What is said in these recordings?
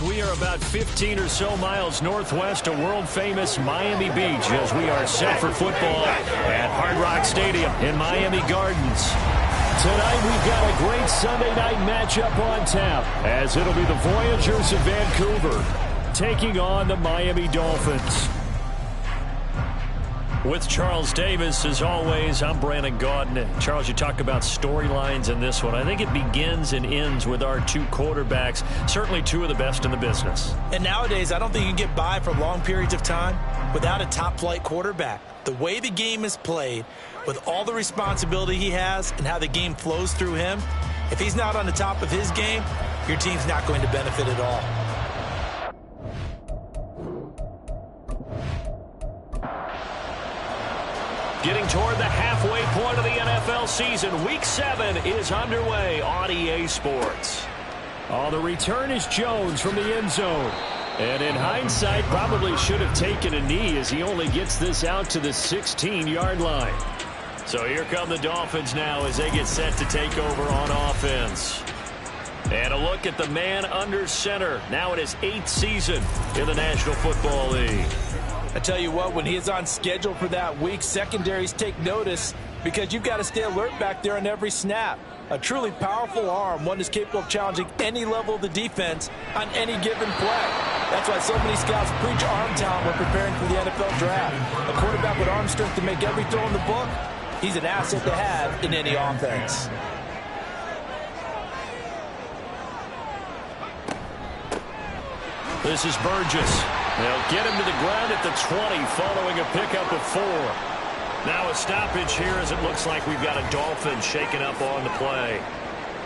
We are about 15 or so miles northwest of world-famous Miami Beach as we are set for football at Hard Rock Stadium in Miami Gardens. Tonight we've got a great Sunday night matchup on tap as it'll be the Voyagers of Vancouver taking on the Miami Dolphins. With Charles Davis, as always, I'm Brandon Gaudin. Charles, you talk about storylines in this one. I think it begins and ends with our two quarterbacks, certainly two of the best in the business. And nowadays, I don't think you can get by for long periods of time without a top-flight quarterback. The way the game is played, with all the responsibility he has and how the game flows through him, if he's not on the top of his game, your team's not going to benefit at all. Getting toward the halfway point of the NFL season, Week 7 is underway on EA Sports. Oh, the return is Jones from the end zone. And in hindsight, probably should have taken a knee as he only gets this out to the 16-yard line. So here come the Dolphins now as they get set to take over on offense. And a look at the man under center, now in his 8th season in the National Football League. I tell you what, when he is on schedule for that week, secondaries take notice because you've got to stay alert back there on every snap. A truly powerful arm, one is capable of challenging any level of the defense on any given play. That's why so many scouts preach arm talent when preparing for the NFL draft. A quarterback with arm strength to make every throw in the book, he's an asset to have in any offense. This is Burgess. They'll get him to the ground at the 20 following a pickup of 4. Now a stoppage here as it looks like we've got a Dolphin shaken up on the play.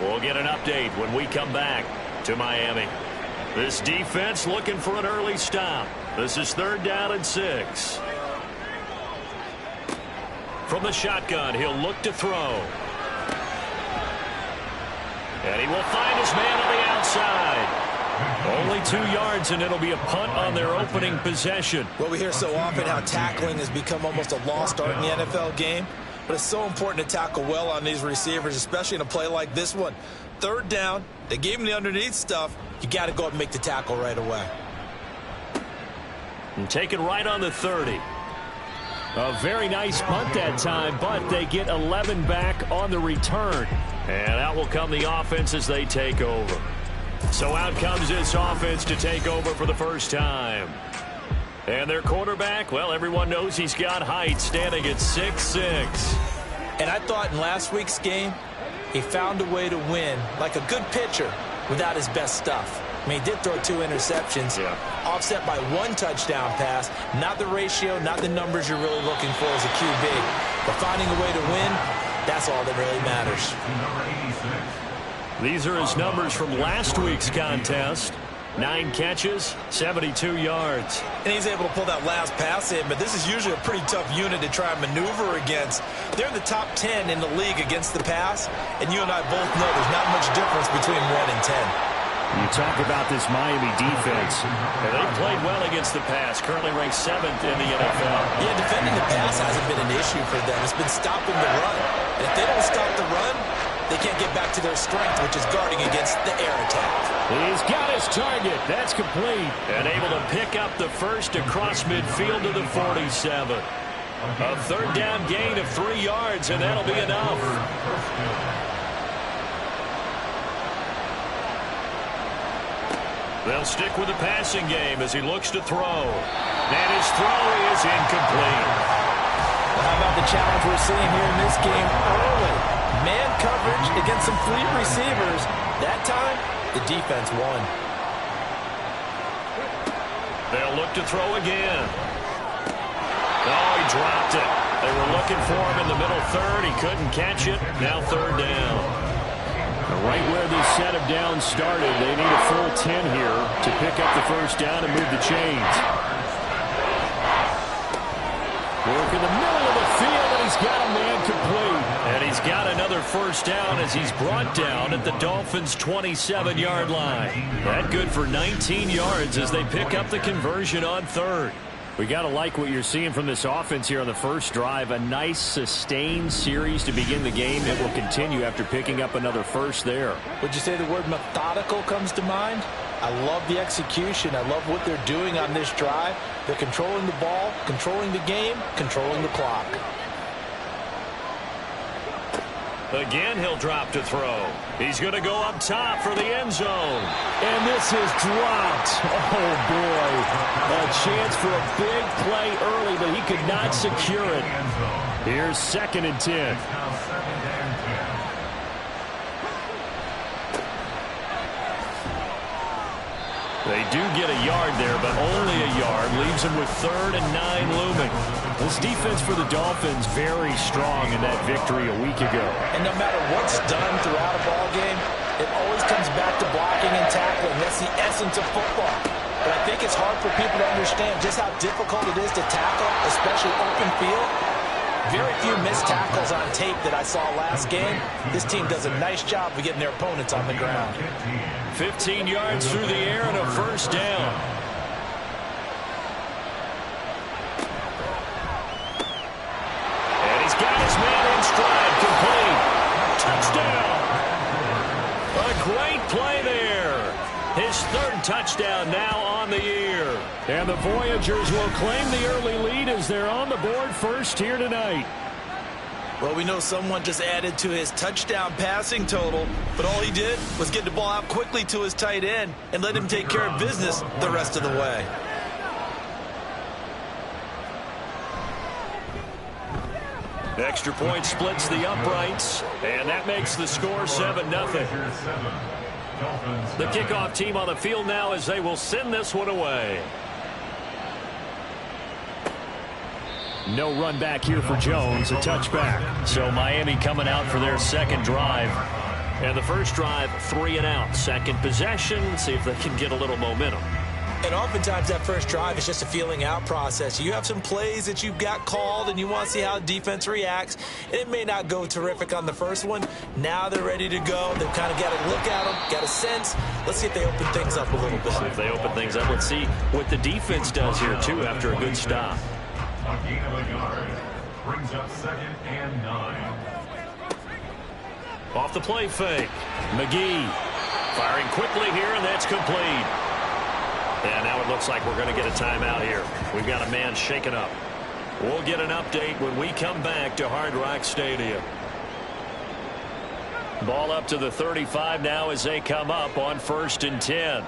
We'll get an update when we come back to Miami. This defense looking for an early stop. This is 3rd down and 6. From the shotgun, he'll look to throw. And he will find his man on the outside. Only 2 yards, and it'll be a punt on their opening possession. Well, we hear so often how tackling has become almost a lost art in the NFL game, but it's so important to tackle well on these receivers, especially in a play like this one. 3rd down, they gave him the underneath stuff. You got to go up and make the tackle right away. And taken right on the 30. A very nice punt that time, but they get 11 back on the return. And out will come the offense as they take over. So out comes this offense to take over for the first time. And their quarterback, well, everyone knows he's got height, standing at 6'6". And I thought in last week's game, he found a way to win, like a good pitcher, without his best stuff. I mean, he did throw 2 interceptions, offset by 1 touchdown pass. Not the ratio, not the numbers you're really looking for as a QB. But finding a way to win, that's all that really matters. These are his numbers from last week's contest. 9 catches, 72 yards. And he's able to pull that last pass in, but this is usually a pretty tough unit to try and maneuver against. They're in the top 10 in the league against the pass, and you and I both know there's not much difference between 1 and 10. You talk about this Miami defense. They've played well against the pass, currently ranked 7th in the NFL. Yeah, defending the pass hasn't been an issue for them. It's been stopping the run. And if they don't stop the run, they can't get back to their strength, which is guarding against the air attack. He's got his target. That's complete. And able to pick up the first across midfield to the 47. A 3rd down gain of 3 yards, and that'll be enough. They'll stick with the passing game as he looks to throw. And his throw is incomplete. Well, how about the challenge we're seeing here in this game early? Man coverage against some fleet receivers. That time, the defense won. They'll look to throw again. Oh, he dropped it. They were looking for him in the middle 3rd. He couldn't catch it. Now 3rd down. Right where this set of downs started, they need a full 10 here to pick up the first down and move the chains. Work in the middle of the field, and he's got a man complete. And he's got another first down as he's brought down at the Dolphins' 27-yard line. That good for 19 yards as they pick up the conversion on 3rd. We got to like what you're seeing from this offense here on the first drive. A nice, sustained series to begin the game that will continue after picking up another first there. Would you say the word methodical comes to mind? I love the execution. I love what they're doing on this drive. They're controlling the ball, controlling the game, controlling the clock. Again, he'll drop to throw. He's going to go up top for the end zone. And this is dropped. Oh, boy. A chance for a big play early, but he could not secure it. Here's 2nd and 10. They do get a yard there, but only a yard. Leaves them with 3rd and 9 looming. This defense for the Dolphins very strong in that victory a week ago. And no matter what's done throughout a ball game, it always comes back to blocking and tackling. That's the essence of football. But I think it's hard for people to understand just how difficult it is to tackle, especially open field. Very few missed tackles on tape that I saw last game. This team does a nice job of getting their opponents on the ground. 15 yards through the air and a 1st down. And he's got his man in stride, complete. Touchdown. A great play there. His 3rd touchdown now on the year. And the Voyagers will claim the early lead as they're on the board first here tonight. Well, we know someone just added to his touchdown passing total, but all he did was get the ball out quickly to his tight end and let him take care of business the rest of the way. Extra point splits the uprights, and that makes the score 7-0. The kickoff team on the field now as they will send this one away. No run back here for Jones, a touchback. So Miami coming out for their 2nd drive. And the first drive, 3 and out. 2nd possession, see if they can get a little momentum. And oftentimes that first drive is just a feeling out process. You have some plays that you've got called and you want to see how defense reacts. And it may not go terrific on the first one. Now they're ready to go. They've kind of got to look at them, got a sense. Let's see if they open things up a little bit. See if they open things up. Let's see what the defense does here, too, after a good stop. A gain of a yard brings up 2nd and 9. Off the play fake. McGee firing quickly here, and that's complete. And now it looks like we're going to get a timeout here. We've got a man shaken up. We'll get an update when we come back to Hard Rock Stadium. Ball up to the 35 now as they come up on 1st and 10.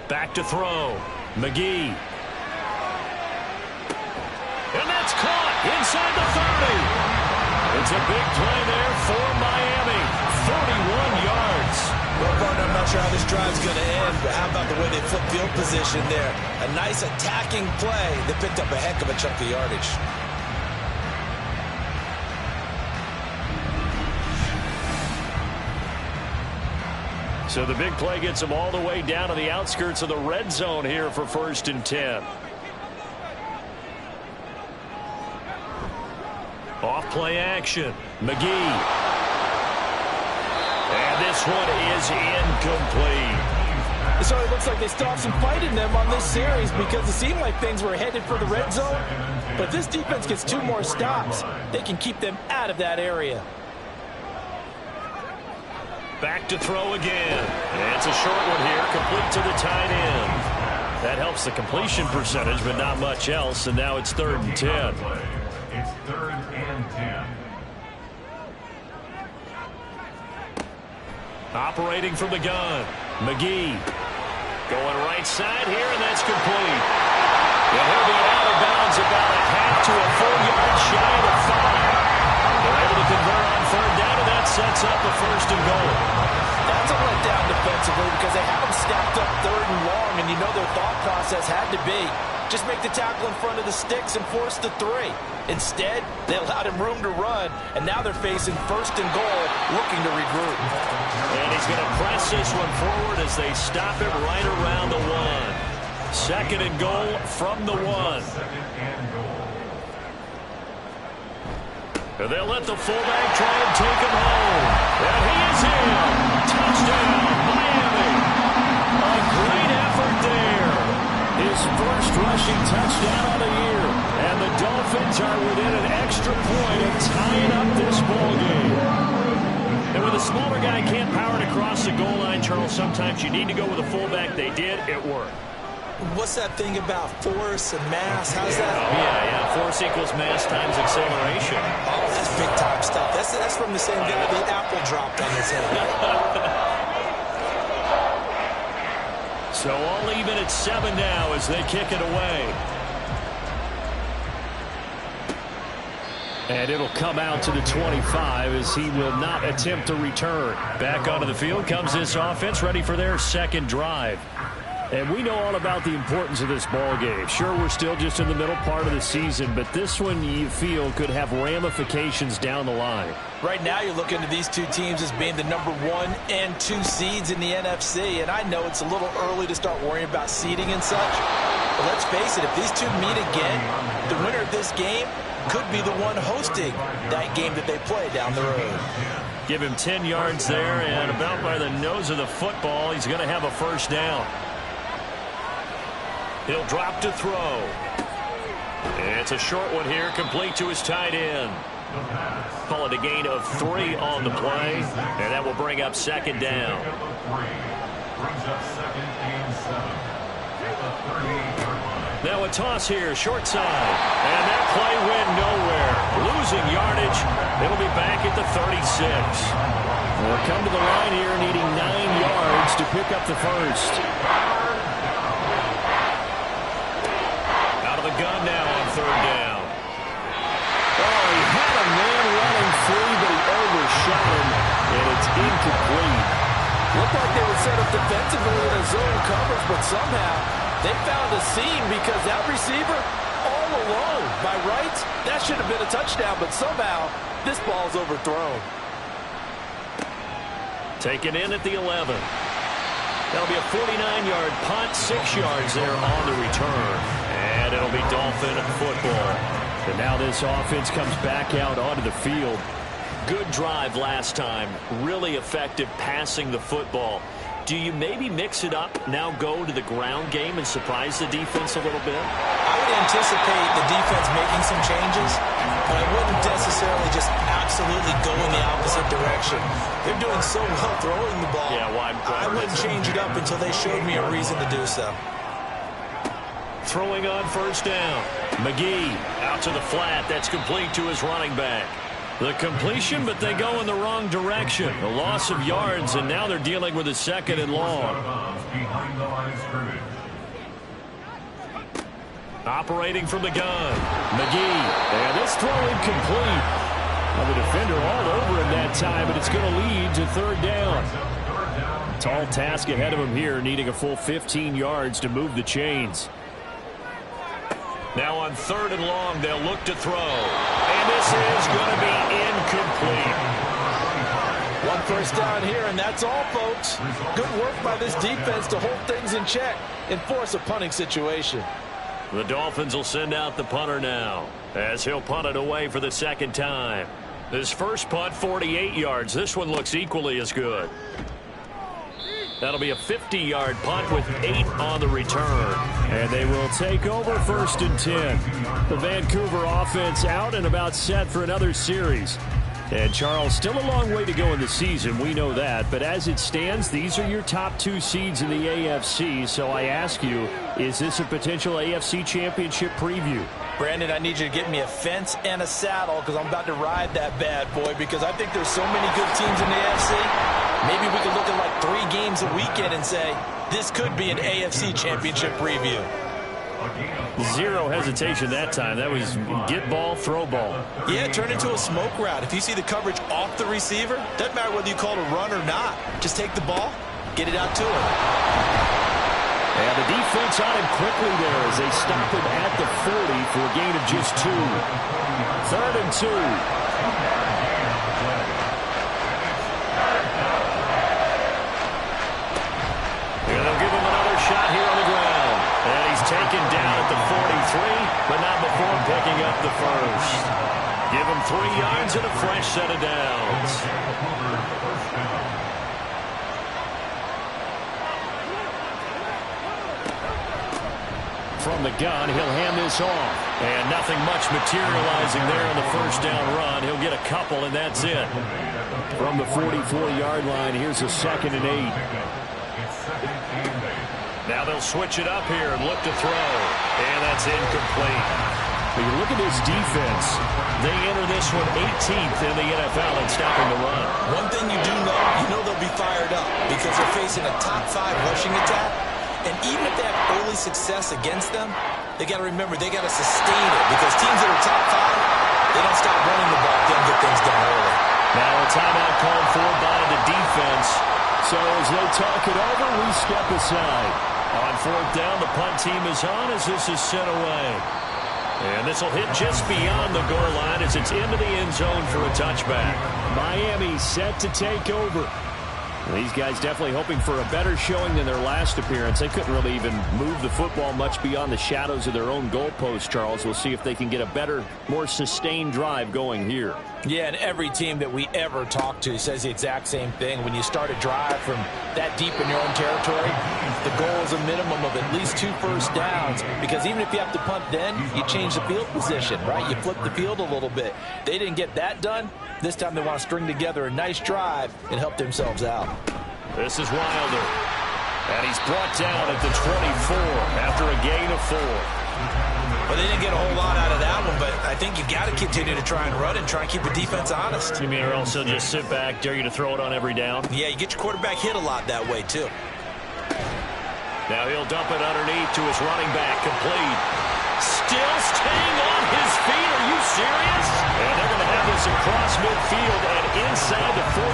Back to throw. McGee. And that's caught inside the 30. It's a big play there for Miami. 41 yards. Well, partner, I'm not sure how this drive's going to end, but how about the way they flip field position there? A nice attacking play that picked up a heck of a chunk of yardage. So the big play gets them all the way down to the outskirts of the red zone here for 1st and 10. Off play action. McGee. And this one is incomplete. So it looks like they still have some fight in them on this series because it seemed like things were headed for the red zone. But if this defense gets 2 more stops, they can keep them out of that area. Back to throw again. And it's a short one here, complete to the tight end. That helps the completion percentage, but not much else. And now it's 3rd and 10. It's 3rd and 10. Operating from the gun. McGee going right side here, and that's complete. And he'll be out of bounds about a half to a full yard shy of the 5. They're able to convert on 3rd down, and that sets up a 1st and goal. That's a letdown defensively because they have them stacked up 3rd and long, and you know their thought process had to be just make the tackle in front of the sticks and force the 3. Instead, they allowed him room to run, and now they're facing 1st and goal, looking to regroup. And he's going to press this one forward as they stop it right around the 1. 2nd and goal from the 1. And they'll let the fullback try and take him home. And he is in. Touchdown, Miami. A great effort there. His first rushing touchdown of the year. And the Dolphins are within an extra point of tying up this ball game. And when the smaller guy can't power sometimes you need to go with a fullback. They did. It worked. What's that thing about force and mass? How's that? Yeah. Force equals mass times acceleration. Oh, that's big-time stuff. That's from the same guy the apple dropped on his head. So all even at 7 now as they kick it away. And it'll come out to the 25 as he will not attempt to return. Back onto the field comes this offense, ready for their second drive. And we know all about the importance of this ball game. Sure, we're still just in the middle part of the season, but this one you feel could have ramifications down the line. Right now you're looking at these two teams as being the number 1 and 2 seeds in the NFC, and I know it's a little early to start worrying about seeding and such, but let's face it, if these two meet again, the winner of this game could be the one hosting that game that they play down the road. Give him 10 yards there, and about by the nose of the football, he's going to have a first down. He'll drop to throw. It's a short one here, complete to his tight end. Call it a gain of 3 on the play, and that will bring up second down. Now a toss here, short side. And that play went nowhere. Losing yardage. It'll be back at the 36. We'll come to the line here needing 9 yards to pick up the first. Gun now on third down. Oh, he had a man running free, but he overshot him, and it's incomplete. Looked like they were set up defensively in a zone coverage, but somehow they found a seam because that receiver all alone. By rights, that should have been a touchdown, but somehow this ball's overthrown. Taken in at the 11. That'll be a 49-yard punt, 6 yards there on the return. And it'll be Dolphin football. And now this offense comes back out onto the field. Good drive last time. Really effective passing the football. Do you maybe mix it up, now go to the ground game and surprise the defense a little bit? I would anticipate the defense making some changes, but I wouldn't necessarily just absolutely go in the opposite direction. They're doing so well throwing the ball. Yeah, well, I wouldn't change it up until they showed me a reason to do so. Throwing on first down. McGee out to the flat. That's complete to his running back. The completion, but they go in the wrong direction. A loss of yards, and now they're dealing with a second and long. Operating from the gun. McGee. And this throw incomplete. Well, the defender all over him that time, but it's going to lead to third down. Tall task ahead of him here, needing a full 15 yards to move the chains. Now on third and long, they'll look to throw. And this is going to be incomplete. One first down here, and that's all, folks. Good work by this defense to hold things in check and force a punting situation. The Dolphins will send out the punter now, as he'll punt it away for the second time. This first punt, 48 yards. This one looks equally as good. That'll be a 50-yard punt with 8 on the return. And they will take over first and 10. The Vancouver offense out and about set for another series. And, Charles, still a long way to go in the season. We know that. But as it stands, these are your top 2 seeds in the AFC. So I ask you, is this a potential AFC championship preview? Brandon, I need you to get me a fence and a saddle because I'm about to ride that bad boy because I think there's so many good teams in the AFC. Maybe we could look at like 3 games a weekend and say, this could be an AFC championship preview. Zero hesitation that time. That was get ball, throw ball. Yeah, it turned into a smoke route. If you see the coverage off the receiver, doesn't matter whether you call it a run or not. Just take the ball, get it out to him. And the defense on him quickly there as they stop him at the 40 for a gain of just 2. Third and 2. And they'll give him another shot here on the ground. And he's taken down at the 43, but not before picking up the first. Give him 3 yards and a fresh set of downs. From the gun, he'll hand this off. And nothing much materializing there on the first down run. He'll get a couple, and that's it. From the 44-yard line, here's a 2nd and 8. second and 8. Now they'll switch it up here and look to throw. And that's incomplete. When you look at this defense, they enter this one 18th in the NFL in stopping the run. One thing you do know they'll be fired up because they're facing a top 5 rushing attack. And even if they have early success against them, they got to remember they got to sustain it because teams that are top 5, they don't stop running the ball, they'll get things done early. Now a timeout called for by the defense. So as they talk it over, we step aside. On 4th down, the punt team is on as this is sent away. And this will hit just beyond the goal line as it's into the end zone for a touchback. Miami set to take over. These guys definitely hoping for a better showing than their last appearance. They couldn't really even move the football much beyond the shadows of their own goalpost, Charles. We'll see if they can get a better, more sustained drive going here. Yeah, and every team that we ever talk to says the exact same thing. When you start a drive from that deep in your own territory, the goal is a minimum of at least 2 first downs because even if you have to punt then, you change the field position, right? You flip the field a little bit. They didn't get that done. This time they want to string together a nice drive and help themselves out. This is Wilder. And he's brought down at the 24 after a gain of 4. Well, they didn't get a whole lot out of that one, but I think you got to continue to try and run and try and keep the defense honest. You mean or else they'll just sit back, dare you to throw it on every down? Yeah, you get your quarterback hit a lot that way, too. Now he'll dump it underneath to his running back, complete. Still staying on his feet, are you serious? And they're going to have this across midfield and inside the 45.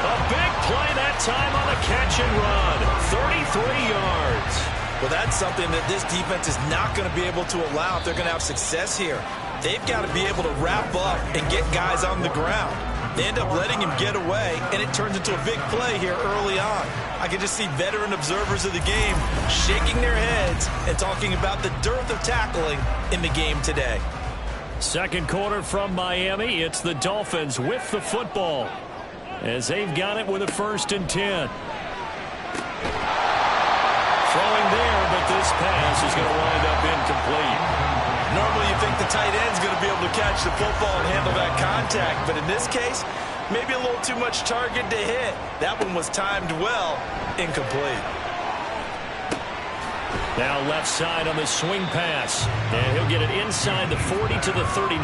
A big play that time on the catch and run. 33 yards. Well, that's something that this defense is not going to be able to allow if they're going to have success here. They've got to be able to wrap up and get guys on the ground. They end up letting him get away, and it turns into a big play here early on. I can just see veteran observers of the game shaking their heads and talking about the dearth of tackling in the game today. Second quarter from Miami. It's the Dolphins with the football as they've got it with a 1st and 10. Throwing there, but this pass is going to wind up incomplete. Normally you think the tight end's going to be able to catch the football and handle that contact, but in this case, maybe a little too much target to hit. That one was timed well, incomplete. Now left side on the swing pass, and he'll get it inside the 40 to the 39.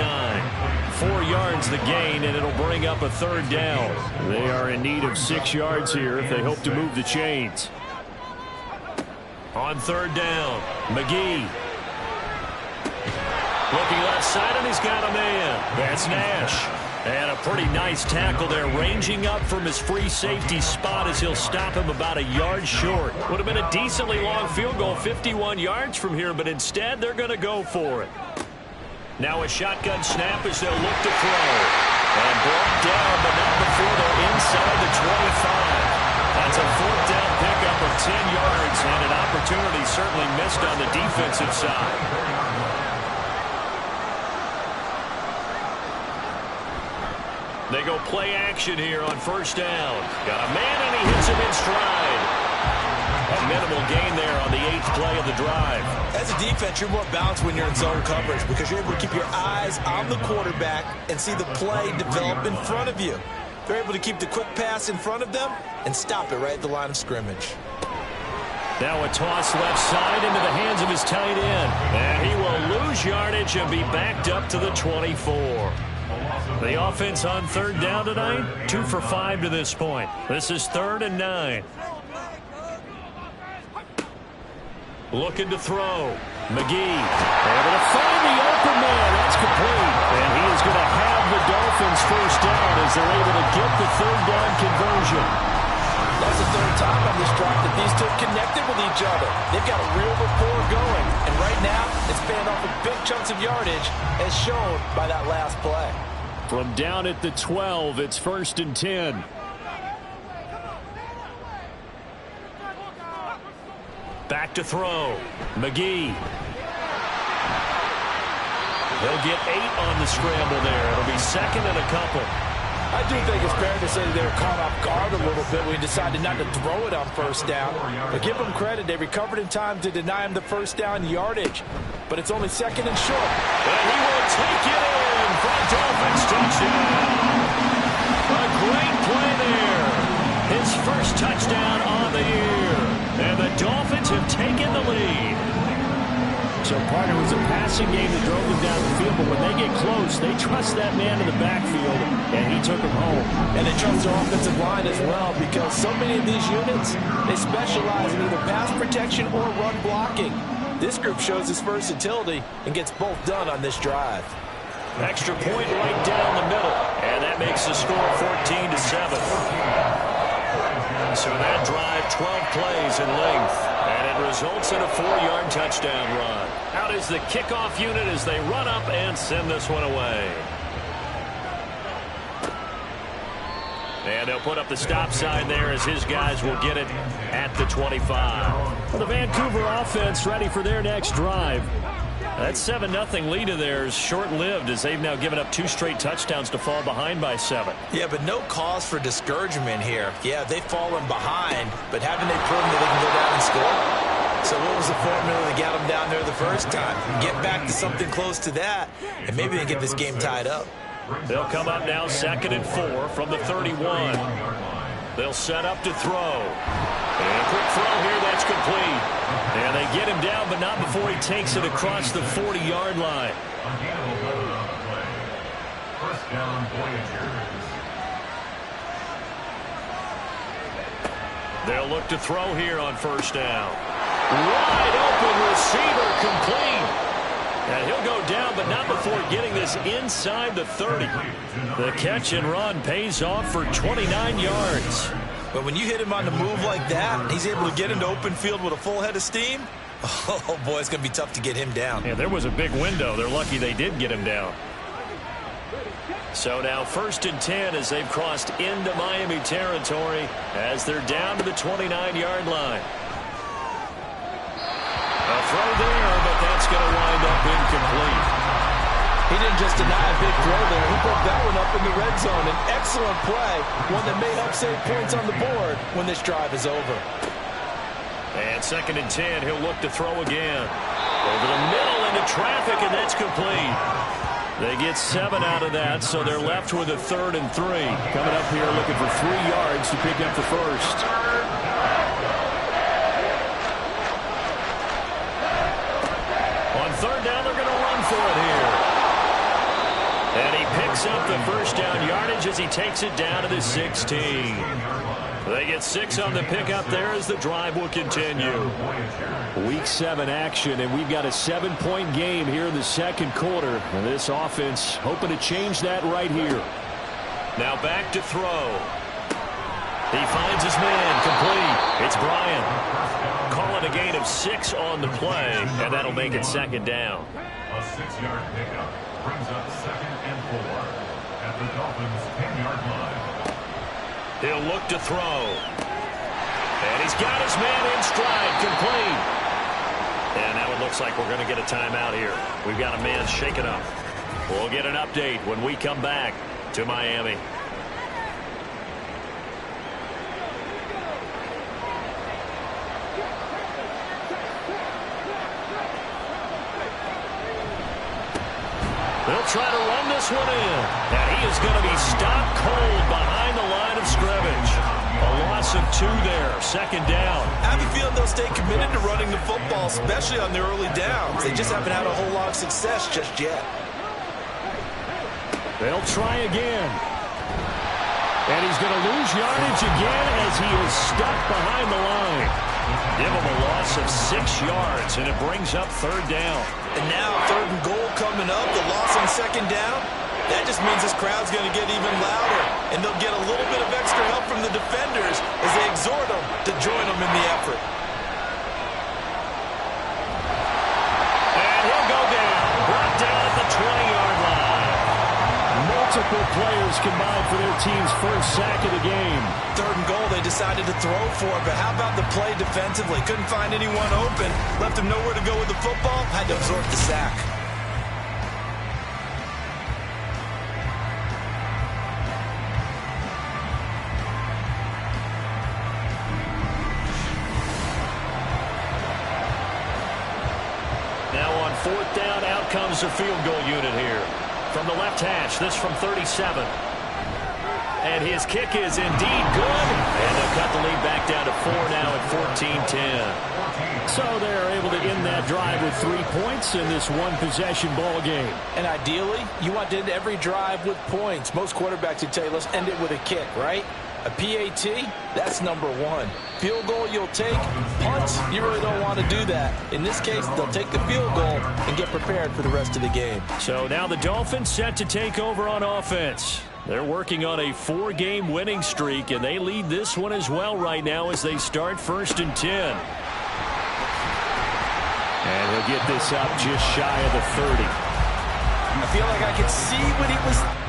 4 yards the gain, and it'll bring up a 3rd down. They are in need of 6 yards here if they hope to move the chains. On 3rd down, McGee. Looking left side, and he's got a man. That's Nash. And a pretty nice tackle there, ranging up from his free safety spot as he'll stop him about a yard short. Would have been a decently long field goal, 51 yards from here, but instead they're going to go for it. Now a shotgun snap as they'll look to throw. And brought down, but not before they're inside the 25. That's a 4th down pickup of 10 yards, and an opportunity certainly missed on the defensive side. They go play action here on 1st down. Got a man, and he hits him in stride. A minimal gain there on the 8th play of the drive. As a defense, you're more balanced when you're in zone coverage because you're able to keep your eyes on the quarterback and see the play develop in front of you. They're able to keep the quick pass in front of them and stop it right at the line of scrimmage. Now a toss left side into the hands of his tight end. And he will lose yardage and be backed up to the 24. The offense on 3rd down tonight, 2 for 5 to this point. This is 3rd and 9. Looking to throw. McGee able to find the open man. That's complete. And he is going to have the Dolphins 1st down as they're able to get the 3rd down conversion. That's the 3rd time on this drive that these two have connected with each other. They've got a real rapport going. And right now, it's paying off with big chunks of yardage as shown by that last play. From down at the 12, it's 1st and 10. Back to throw. McGee. They'll get 8 on the scramble there. It'll be 2nd and a couple. I do think it's fair to say they were caught off guard a little bit when we decided not to throw it on 1st down. But give them credit. They recovered in time to deny him the 1st down yardage. But it's only 2nd and short. And he will take it in for a Dolphins touchdown. A great play there. His 1st touchdown on the year. passing game that drove them down the field, but when they get close, they trust that man in the backfield, and he took them home. And they trust their offensive line as well, because so many of these units, they specialize in either pass protection or run blocking. This group shows its versatility and gets both done on this drive. Extra point right down the middle, and that makes the score 14-7. So that drive, 12 plays in length, and it results in a 4-yard touchdown run. Out is the kickoff unit as they run up and send this one away. And they'll put up the stop sign there as his guys will get it at the 25. Well, the Vancouver offense ready for their next drive. That 7-0 lead of theirs short-lived as they've now given up 2 straight touchdowns to fall behind by 7. Yeah, but no cause for discouragement here. Yeah, they've fallen behind, but haven't they proven that they can go down and score? So what was the formula that got them down there the first time? Get back to something close to that, and maybe they get this game tied up. They'll come up now 2nd and 4 from the 31. They'll set up to throw. And a quick throw here, that's complete. And they get him down, but not before he takes it across the 40-yard line. First down, Voyagers. They'll look to throw here on first down. Wide open receiver, complete. And he'll go down, but not before getting this inside the 30. The catch and run pays off for 29 yards. But when you hit him on the move like that, and he's able to get into open field with a full head of steam, oh boy, it's going to be tough to get him down. Yeah, there was a big window. They're lucky they did get him down. So now 1st and 10 as they've crossed into Miami territory as they're down to the 29-yard line. A throw there, but that's going to wind up incomplete. He didn't just deny a big throw there. He broke that one up in the red zone. An excellent play, one that may help save points on the board when this drive is over. And 2nd and 10, he'll look to throw again. Over the middle into traffic, and that's complete. They get 7 out of that, so they're left with a 3rd and 3. Coming up here looking for 3 yards to pick up the first. On 3rd down, they're going to run for it here. And he picks up the first down yardage as he takes it down to the 16. They get 6 on the pickup there as the drive will continue. Week 7 action, and we've got a 7-point game here in the second quarter. And this offense hoping to change that right here. Now back to throw. He finds his man, complete. It's Bryant. Calling a gain of 6 on the play, and that'll make it 2nd down. A 6-yard pickup brings up 2nd and 4 at the Dolphins' 10-yard line. He'll look to throw. And he's got his man in stride, complete. And now it looks like we're going to get a timeout here. We've got a man shaken up. We'll get an update when we come back to Miami. They'll try to run this one in. And he is going to be stopped cold behind the line of scrimmage. A loss of 2 there. 2nd down. I have a feeling they'll stay committed to running the football, especially on their early downs. They just haven't had a whole lot of success just yet. They'll try again. And he's going to lose yardage again as he is stuck behind the line. Give him a loss of 6 yards, and it brings up 3rd down. And now 3rd and goal coming up, the loss on 2nd down. That just means this crowd's going to get even louder, and they'll get a little bit of extra help from the defenders as they exhort them to join them in the effort. And he'll go down, brought down at the 20-yard line. Multiple players combined for their team's first sack of the game. 3rd and goal, they decided to throw for it, but how about the play defensively? Couldn't find anyone open, left him nowhere to go with the football, had to absorb the sack. Now on 4th down, out comes the field goal unit here. From the left hash, this from 37. And his kick is indeed good. And they'll cut the lead back down to 4 now at 14-10. So they're able to end that drive with 3 points in this one-possession ball game. And ideally, you want to end every drive with points. Most quarterbacks would tell you, let's end it with a kick, right? A PAT, that's number one. Field goal you'll take. Punts, you really don't want to do that. In this case, they'll take the field goal and get prepared for the rest of the game. So now the Dolphins set to take over on offense. They're working on a 4-game winning streak, and they lead this one as well right now as they start 1st and 10. And he'll get this up just shy of the 30. I feel like I could see what he was...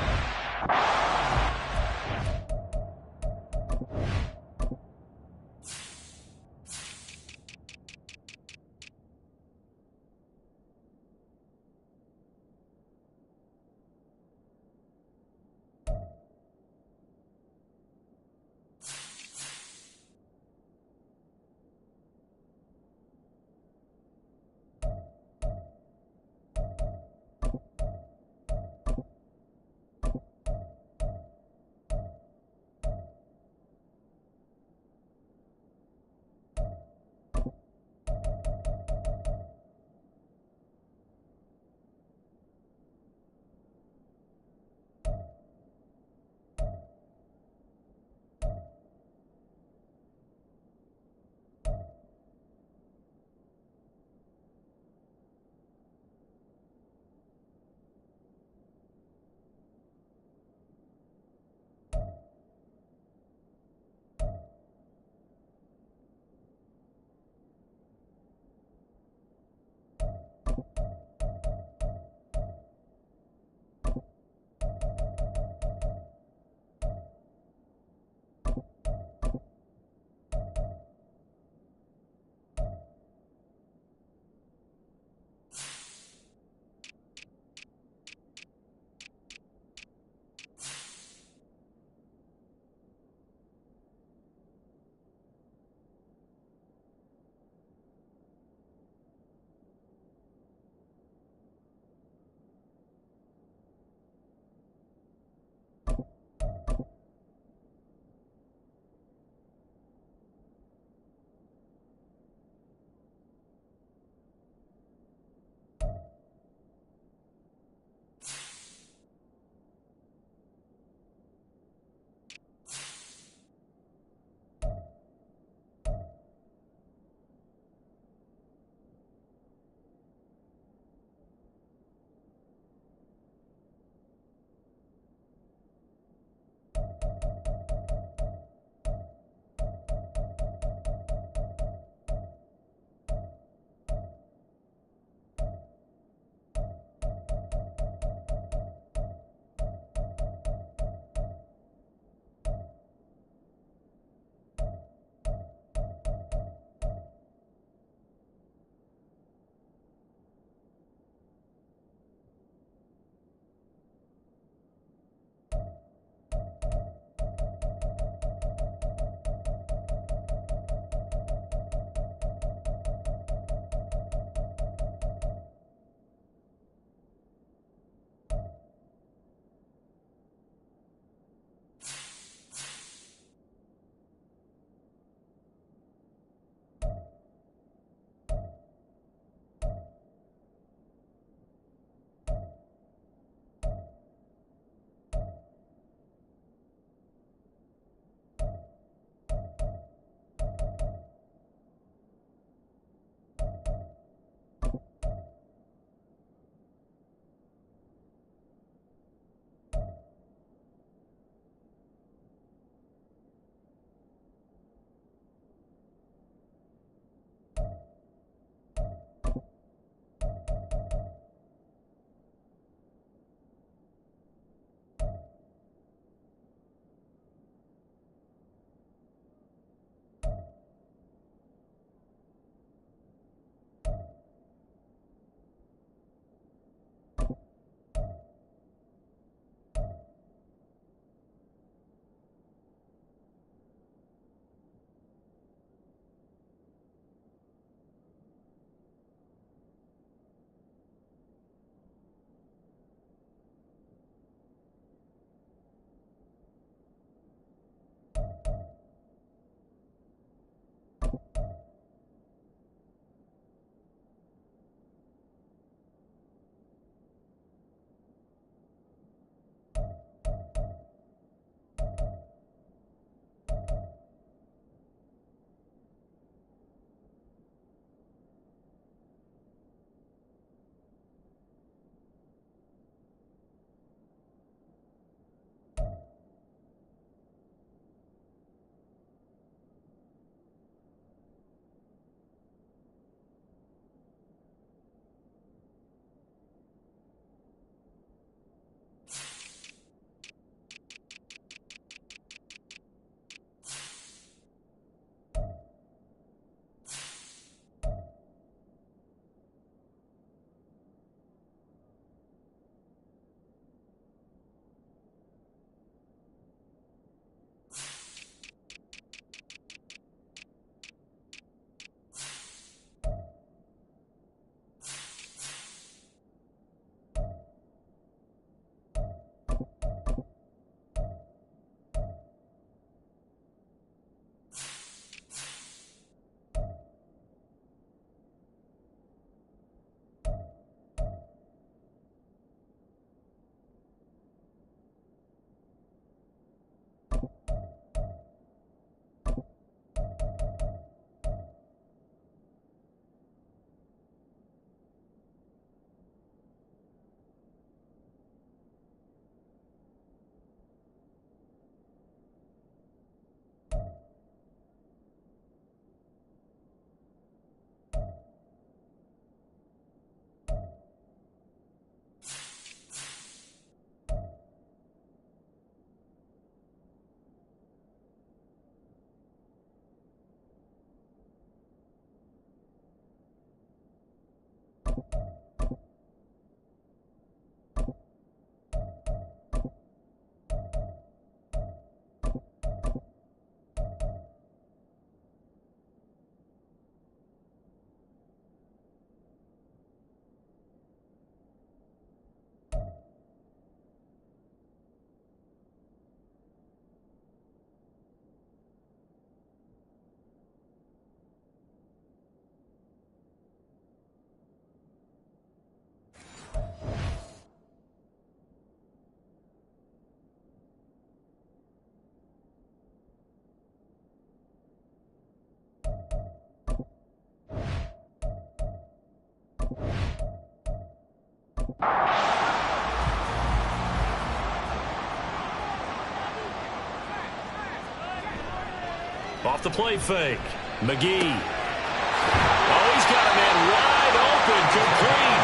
Off the play fake. McGee. Oh, he's got a man wide open, complete.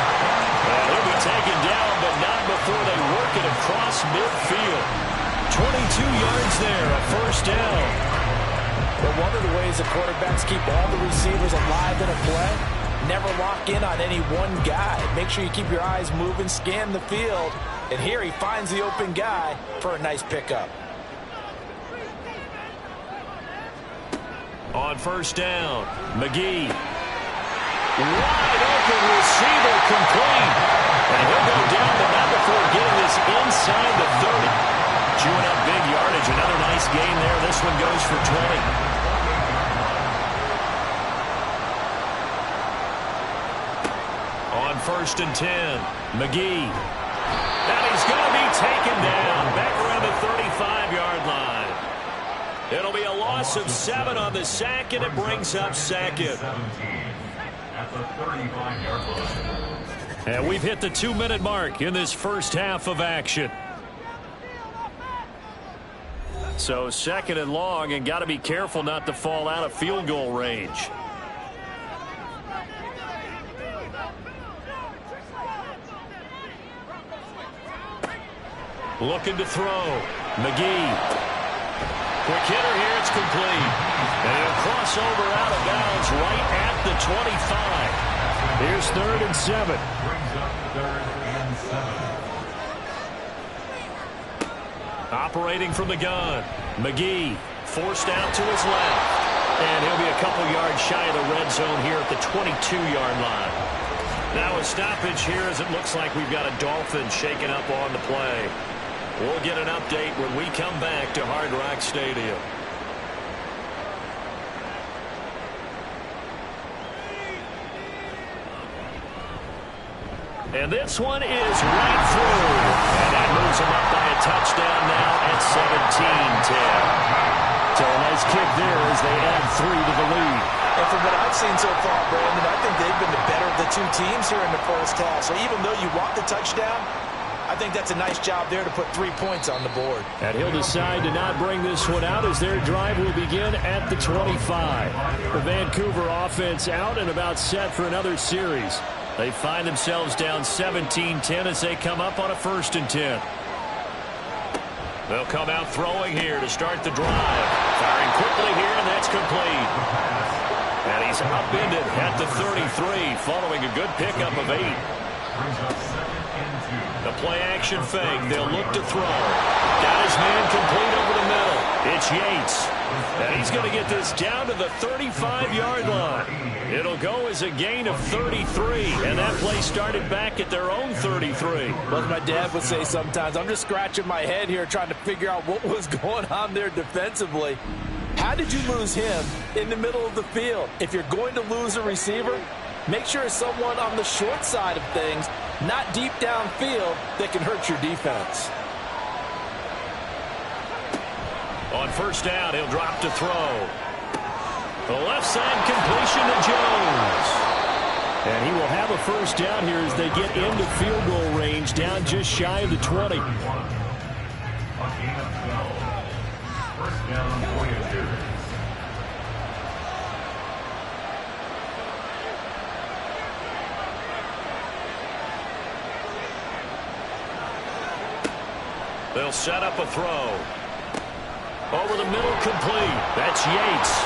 He'll be taken down, but not before they work it across midfield. 22 yards there, a first down. But one of the ways the quarterbacks keep all the receivers alive in a play, never lock in on any one guy. Make sure you keep your eyes moving, scan the field. And here he finds the open guy for a nice pickup. On first down, McGee. Wide open receiver, complete. And he'll go down, but not before getting this inside the 30. Chewing up big yardage. Another nice gain there. This one goes for 20. On first and 10, McGee. And he's going to be taken down back around the 35-yard line. It'll be a loss of 7 on the sack, and it brings up second. At the 35-yard line. And we've hit the 2-minute mark in this first half of action. So second and long, and got to be careful not to fall out of field goal range. Looking to throw. McGee. Quick hitter here, it's complete. And he'll cross over out of bounds right at the 25. Here's 3rd and 7. Brings up 3rd and 7. Operating from the gun. McGee forced out to his left. And he'll be a couple yards shy of the red zone here at the 22-yard line. Now a stoppage here as it looks like we've got a Dolphins shaking up on the play. We'll get an update when we come back to Hard Rock Stadium. And this one is right through. And that moves them up by a touchdown now at 17-10. So a nice kick there as they add 3 to the lead. And from what I've seen so far, Brandon, I think they've been the better of the two teams here in the first half. So even though you want the touchdown, I think that's a nice job there to put 3 points on the board. And he'll decide to not bring this one out as their drive will begin at the 25. The Vancouver offense out and about set for another series. They find themselves down 17-10 as they come up on a 1st and 10. They'll come out throwing here to start the drive. Firing quickly here, and that's complete. And he's upended at the 33 following a good pickup of 8. Brings up 2nd and 2. The play action fake. They'll look to throw. Got his man complete over the middle. It's Yates. And he's going to get this down to the 35-yard line. It'll go as a gain of 33. And that play started back at their own 33. Well, as my dad would say sometimes, I'm just scratching my head here trying to figure out what was going on there defensively. How did you lose him in the middle of the field? If you're going to lose a receiver, make sure it's someone on the short side of things, not deep downfield, that can hurt your defense. On first down, he'll drop to throw. The left side completion to Jones. And he will have a first down here as they get into field goal range, down just shy of the 20. A gain of 12. First down, Voyagers. They'll set up a throw. Over the middle, complete. That's Yates.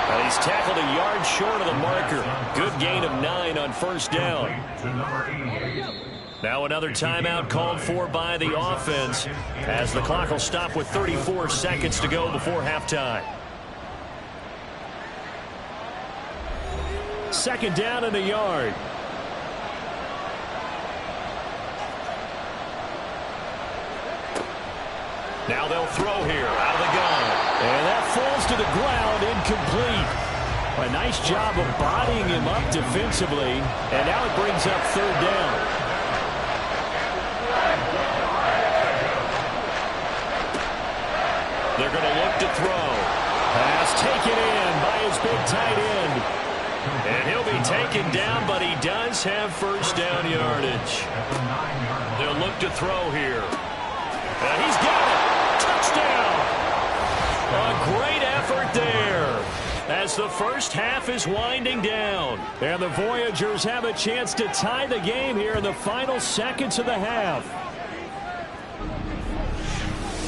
And he's tackled a yard short of the marker. Good gain of 9 on first down. To number 88. Now another timeout called for by the offense as the clock will stop with 34 seconds to go before halftime. Second down and a yard. Now they'll throw here out of the gun. And that falls to the ground, incomplete. A nice job of bodying him up defensively. And now it brings up 3rd down. They're going to look to throw. Pass taken in by his big tight end. And he'll be taken down, but he does have first down yardage. They'll look to throw here. And he's got it. Touchdown. A great effort there. as the first half is winding down. And the Voyagers have a chance to tie the game here in the final seconds of the half.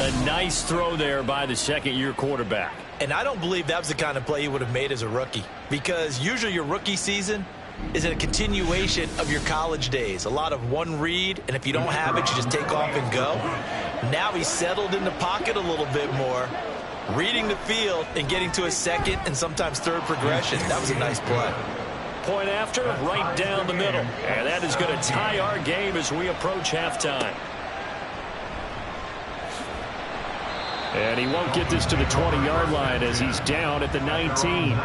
A nice throw there by the second-year quarterback. And I don't believe that was the kind of play he would have made as a rookie, because usually your rookie season is a continuation of your college days. A lot of one read, and if you don't have it, you just take off and go. Now he's settled in the pocket a little bit more, reading the field and getting to a second and sometimes third progression. That was a nice play. Point after, right down the middle. And that is going to tie our game as we approach halftime. And he won't get this to the 20-yard line as he's down at the 19.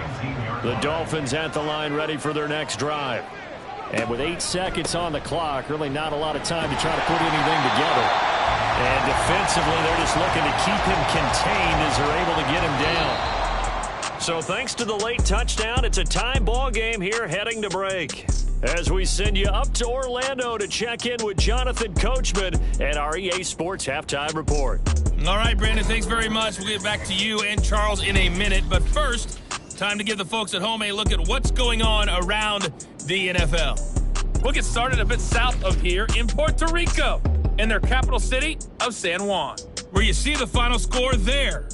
The Dolphins at the line ready for their next drive. And with 8 seconds on the clock, really not a lot of time to try to put anything together. And defensively, they're just looking to keep him contained as they're able to get him down. So thanks to the late touchdown, it's a time ball game here heading to break. As we send you up to Orlando to check in with Jonathan Coachman and our EA Sports Halftime Report. All right, Brandon, thanks very much. We'll get back to you and Charles in a minute. But first, time to give the folks at home a look at what's going on around the NFL. We'll get started a bit south of here in Puerto Rico, in their capital city of San Juan, where you see the final score there.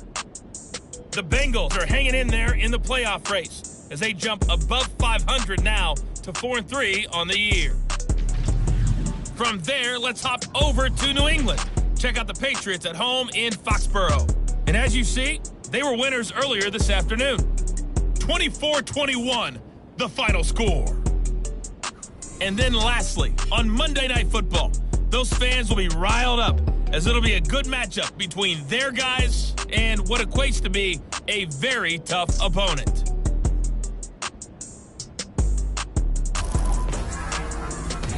The Bengals are hanging in there in the playoff race as they jump above 500 now to 4-3 on the year. From there, let's hop over to New England. Check out the Patriots at home in Foxborough. And as you see, they were winners earlier this afternoon. 24-21, the final score. And then lastly, on Monday Night Football, those fans will be riled up as it'll be a good matchup between their guys and what equates to be a very tough opponent.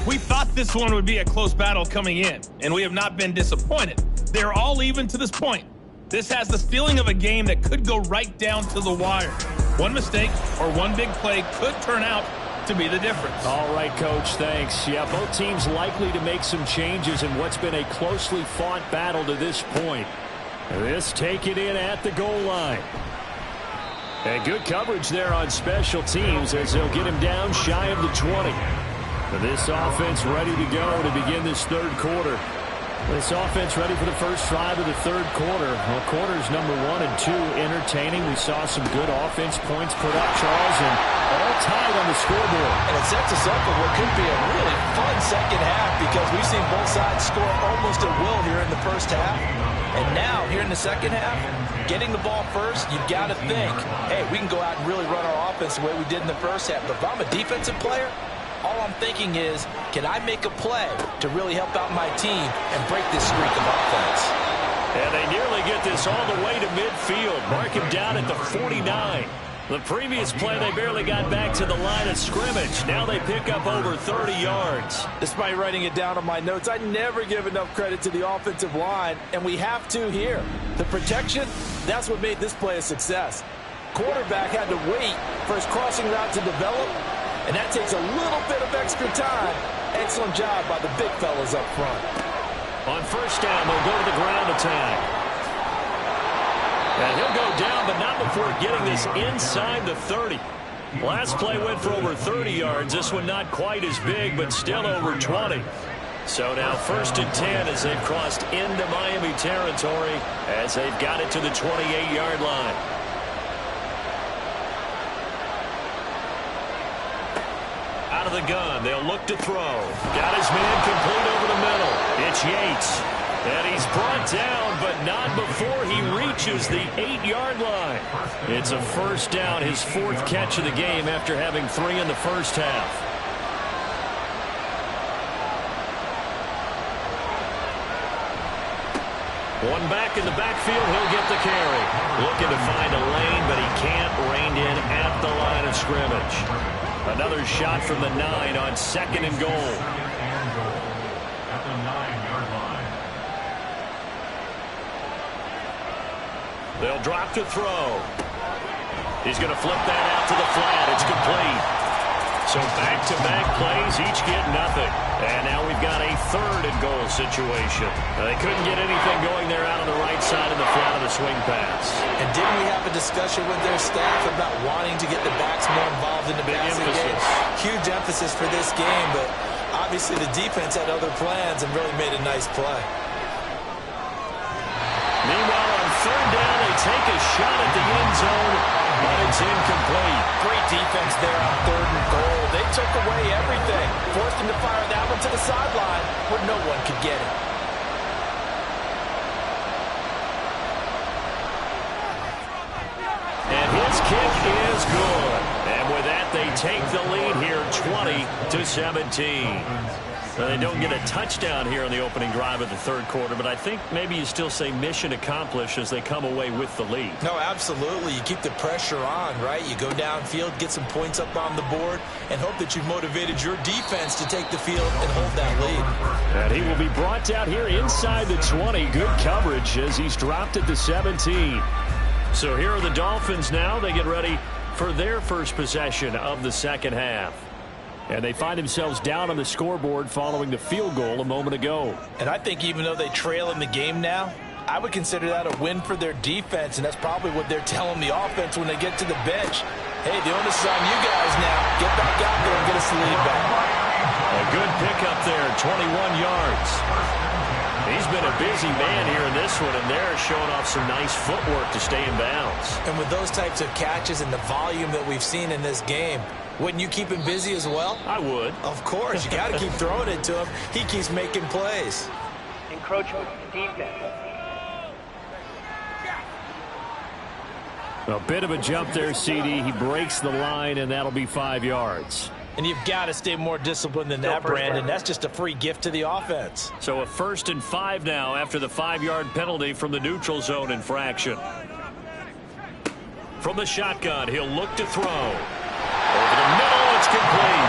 We thought this one would be a close battle coming in, and we have not been disappointed. They're all even to this point. This has the feeling of a game that could go right down to the wire. One mistake or one big play could turn out to be the difference. All right, Coach, thanks. Yeah, both teams likely to make some changes in what's been a closely fought battle to this point. This taken in at the goal line. And good coverage there on special teams as they'll get him down shy of the 20. This offense ready to go to begin this third quarter. This offense ready for the first drive of the third quarter. Well, quarters number 1 and 2 entertaining. We saw some good offense points put up, Charles, and all tied on the scoreboard. And it sets us up for what could be a really fun second half because we've seen both sides score almost at will here in the first half. And now, here in the second half, getting the ball first, you've got to think, hey, we can go out and really run our offense the way we did in the first half. But if I'm a defensive player, all I'm thinking is, can I make a play to really help out my team and break this streak of offense? And they nearly get this all the way to midfield. Mark him down at the 49. The previous play, they barely got back to the line of scrimmage. Now they pick up over 30 yards. Despite writing it down on my notes, I never give enough credit to the offensive line, and we have to here. The protection, that's what made this play a success. Quarterback had to wait for his crossing route to develop, and that takes a little bit of extra time. Excellent job by the big fellas up front. On first down, they'll go to the ground attack. And he'll go down, but not before getting this inside the 30. Last play went for over 30 yards. This one not quite as big, but still over 20. So now first and 10 as they've crossed into Miami territory as they've got it to the 28-yard line. Out of the gun, they'll look to throw. Got his man complete over the middle. It's Yates. And he's brought down, but not before he reaches the 8-yard line. It's a first down, his 4th catch of the game after having 3 in the first half. One back in the backfield, he'll get the carry. Looking to find a lane, but he can't. Reined in at the line of scrimmage. Another shot from the 9 on 2nd and goal. At the 9-yard line. They'll drop to throw. He's going to flip that out to the flat. It's complete. So back-to-back plays, each get nothing. And now we've got a 3rd and goal situation. They couldn't get anything going there out on the right side of the flat of the swing pass. And didn't we have a discussion with their staff about wanting to get the backs more involved in the passing game? Huge emphasis for this game, but obviously the defense had other plans and really made a nice play. Meanwhile, on third down, they take a shot at the end zone, but it's incomplete. Great defense there on third and goal. They took away everything, forced him to fire that one to the sideline where no one could get it. And his kick is good. And with that, they take the lead here, 20-17. Well, they don't get a touchdown here in the opening drive of the third quarter, but I think maybe you still say mission accomplished as they come away with the lead. No, absolutely. You keep the pressure on, right? You go downfield, get some points up on the board, and hope that you've motivated your defense to take the field and hold that lead. And he will be brought down here inside the 20. Good coverage as he's dropped at the 17. So here are the Dolphins now. They get ready for their first possession of the second half. And they find themselves down on the scoreboard following the field goal a moment ago. And I think even though they trail in the game now, I would consider that a win for their defense, and that's probably what they're telling the offense when they get to the bench. Hey, the onus is on you guys now. Get back out there and get us the lead back. A good pickup there, 21 yards. He's been a busy man here in this one, and they're showing off some nice footwork to stay in bounds. And with those types of catches and the volume that we've seen in this game, wouldn't you keep him busy as well? I would. Of course. You got to keep throwing it to him. He keeps making plays. Encroachment defense. A bit of a jump there, CD. He breaks the line, and that'll be 5 yards. And you've got to stay more disciplined than that, Brandon. That's just a free gift to the offense. So a 1st and 5 now after the 5-yard penalty from the neutral zone infraction. From the shotgun, he'll look to throw. Over the middle, it's complete.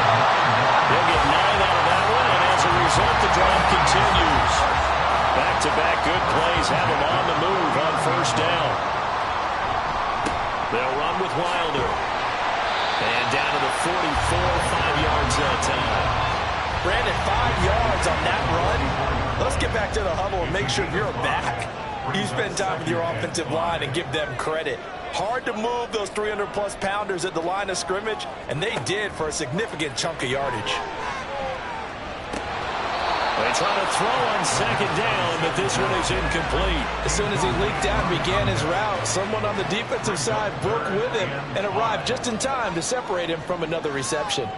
He'll get 9 out of that one, and as a result, the drive continues. Back-to-back good plays have him on the move on 1st down. They'll run with Wilder. And down to the 44, 5 yards that time. Brandon, 5 yards on that run. Let's get back to the huddle and make sure you're back. You spend time with your offensive line and give them credit. Hard to move those 300-plus pounders at the line of scrimmage, and they did for a significant chunk of yardage. They try to throw on 2nd down, but this one is incomplete. As soon as he leaked out and began his route, someone on the defensive side broke with him and arrived just in time to separate him from another reception.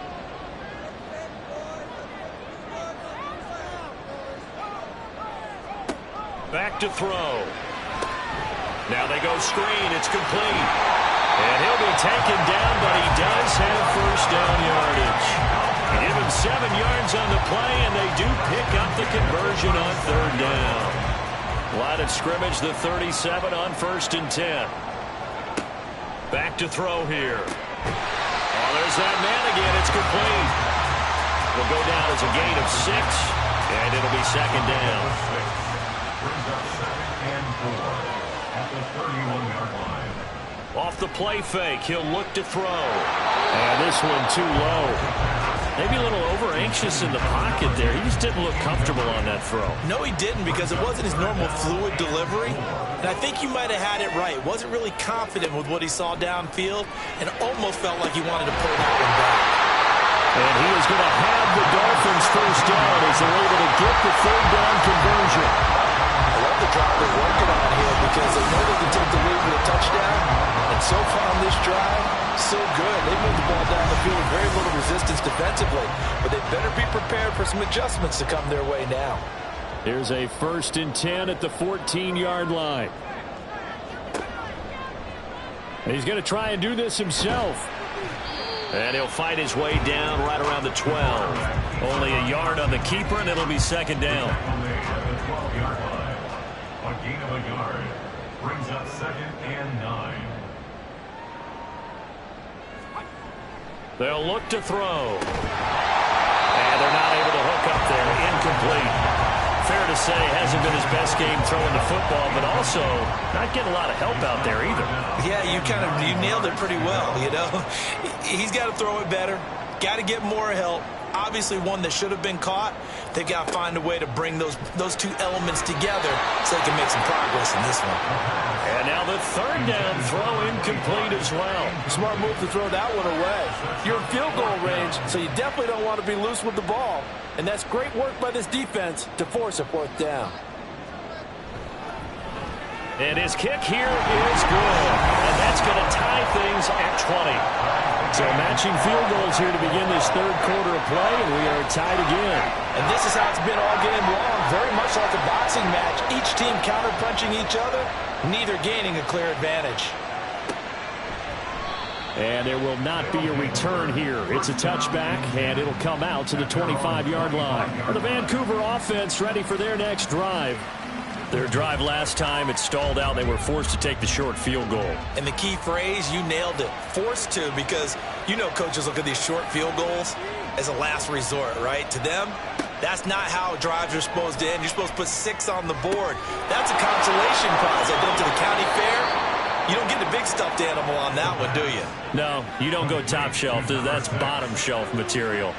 Back to throw. Now they go screen. It's complete. And he'll be taken down, but he does have 1st down yardage. Give him 7 yards on the play, and they do pick up the conversion on 3rd down. Line of scrimmage, the 37 on 1st and 10. Back to throw here. Oh, there's that man again. It's complete. Will go down as a gain of 6, and it'll be 2nd down. Brings up 2nd and 4 at the 31-yard line. Off the play fake, he'll look to throw. And this one too low. Maybe a little over-anxious in the pocket there. He just didn't look comfortable on that throw. No, he didn't, because it wasn't his normal fluid delivery. And I think you might have had it right. Wasn't really confident with what he saw downfield and almost felt like he wanted to pull that one back. And he is going to have the Dolphins 1st down as they're able to get the 3rd down conversion. I love the drive they're working on here because they know they can take the lead with a touchdown. And so far on this drive, so good. They moved the ball down the field with very little resistance defensively. But they better be prepared for some adjustments to come their way now. Here's a 1st and 10 at the 14-yard line. And he's going to try and do this himself. And he'll fight his way down right around the 12. Only a yard on the keeper, and it'll be 2nd down. A gain of a yard brings up 2nd and 9. They'll look to throw. And they're not able to hook up there. Incomplete. Fair to say, hasn't been his best game throwing the football, but also not getting a lot of help out there either. Yeah, you nailed it pretty well, you know. He's got to throw it better. Got to get more help. Obviously one that should have been caught. They've got to find a way to bring those two elements together so they can make some progress in this one. And now the third down throw incomplete as well. Smart move to throw that one away. You're in field goal range, so you definitely don't want to be loose with the ball. And that's great work by this defense to force a fourth down. And his kick here is good. And that's going to tie things at 20. So matching field goals here to begin this third quarter of play, and we are tied again. And this is how it's been all game long, very much like a boxing match. Each team counter-punching each other, neither gaining a clear advantage. And there will not be a return here. It's a touchback, and it'll come out to the 25-yard line. The Vancouver offense ready for their next drive. Their drive last time, it stalled out. They were forced to take the short field goal. And the key phrase, you nailed it, forced to, because you know coaches look at these short field goals as a last resort, right? To them, that's not how drives are supposed to end. You're supposed to put 6 on the board. That's a consolation prize. I go to the county fair. You don't get the big stuffed animal on that one, do you? No, you don't go top shelf. That's bottom shelf material.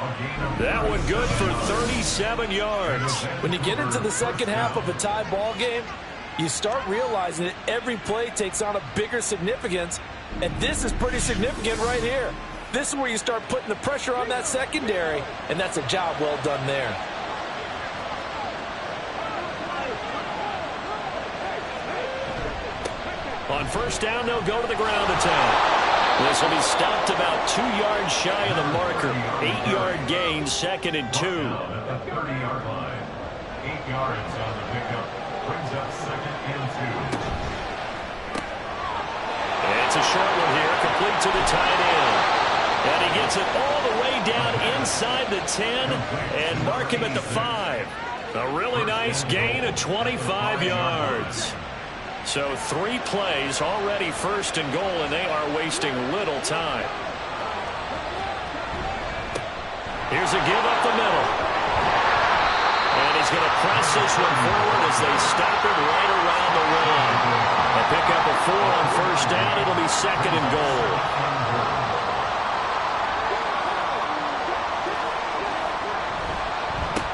That one good for 37 yards. When you get into the second half of a tie ball game, you start realizing that every play takes on a bigger significance, and this is pretty significant right here. This is where you start putting the pressure on that secondary, and that's a job well done there. On first down, they'll go to the ground attack. This will be stopped about 2 yards shy of the marker. 8-yard gain, 2nd and 2. At the 30-yard line. 8 yards on the pickup. Brings up 2nd and 2. It's a short one here, complete to the tight end. And he gets it all the way down inside the 10 and mark him at the 5. A really nice gain of 25 yards. So 3 plays already first and goal, and they are wasting little time. Here's a give up the middle. And he's going to press this one forward as they stop it right around the rim. A pickup of 4 on first down. It'll be 2nd and goal.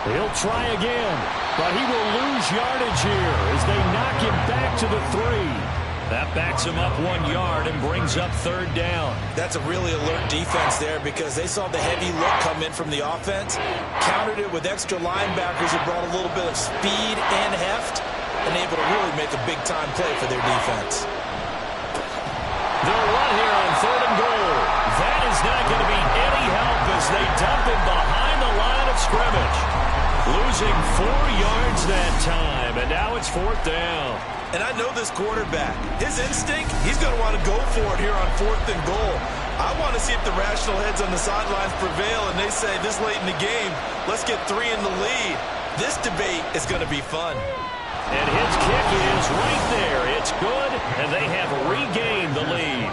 He'll try again, but he will lose yardage here as they knock him back to the 3. That backs him up 1 yard and brings up 3rd down. That's a really alert defense there because they saw the heavy look come in from the offense, countered it with extra linebackers who brought a little bit of speed and heft, and able to really make a big-time play for their defense. They'll run here on 3rd and goal. That is not going to be any help as they dump him behind the line of scrimmage. Losing 4 yards that time, and now it's 4th down. And I know this quarterback. His instinct, he's going to want to go for it here on 4th and goal. I want to see if the rational heads on the sidelines prevail, and they say this late in the game, let's get 3 in the lead. This debate is going to be fun. And his kick is right there. It's good, and they have regained the lead.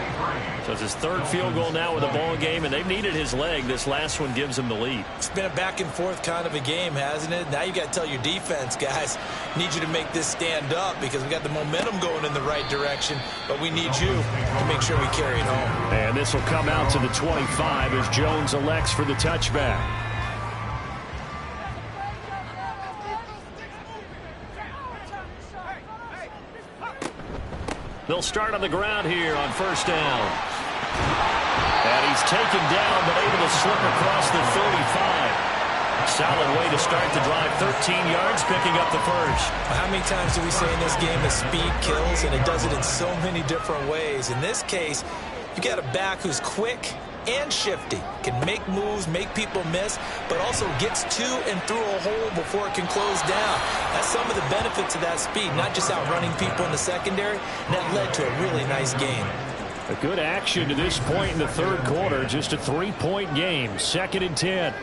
So it's his 3rd field goal now with the ball game, and they've needed his leg. This last one gives him the lead. It's been a back-and-forth kind of a game, hasn't it? Now you got to tell your defense, guys, need you to make this stand up because we got the momentum going in the right direction, but we need you to make sure we carry it home. And this will come out to the 25 as Jones elects for the touchback. They'll start on the ground here on first down. And he's taken down, but able to slip across the 35. Solid way to start the drive. 13 yards, picking up the first. How many times do we say in this game that speed kills, and it does it in so many different ways? In this case, you got a back who's quick and shifty, can make moves, make people miss, but also gets to and through a hole before it can close down. That's some of the benefits of that speed, not just outrunning people in the secondary, and that led to a really nice game. A good action to this point in the 3rd quarter, just a 3-point game, 2nd and 10.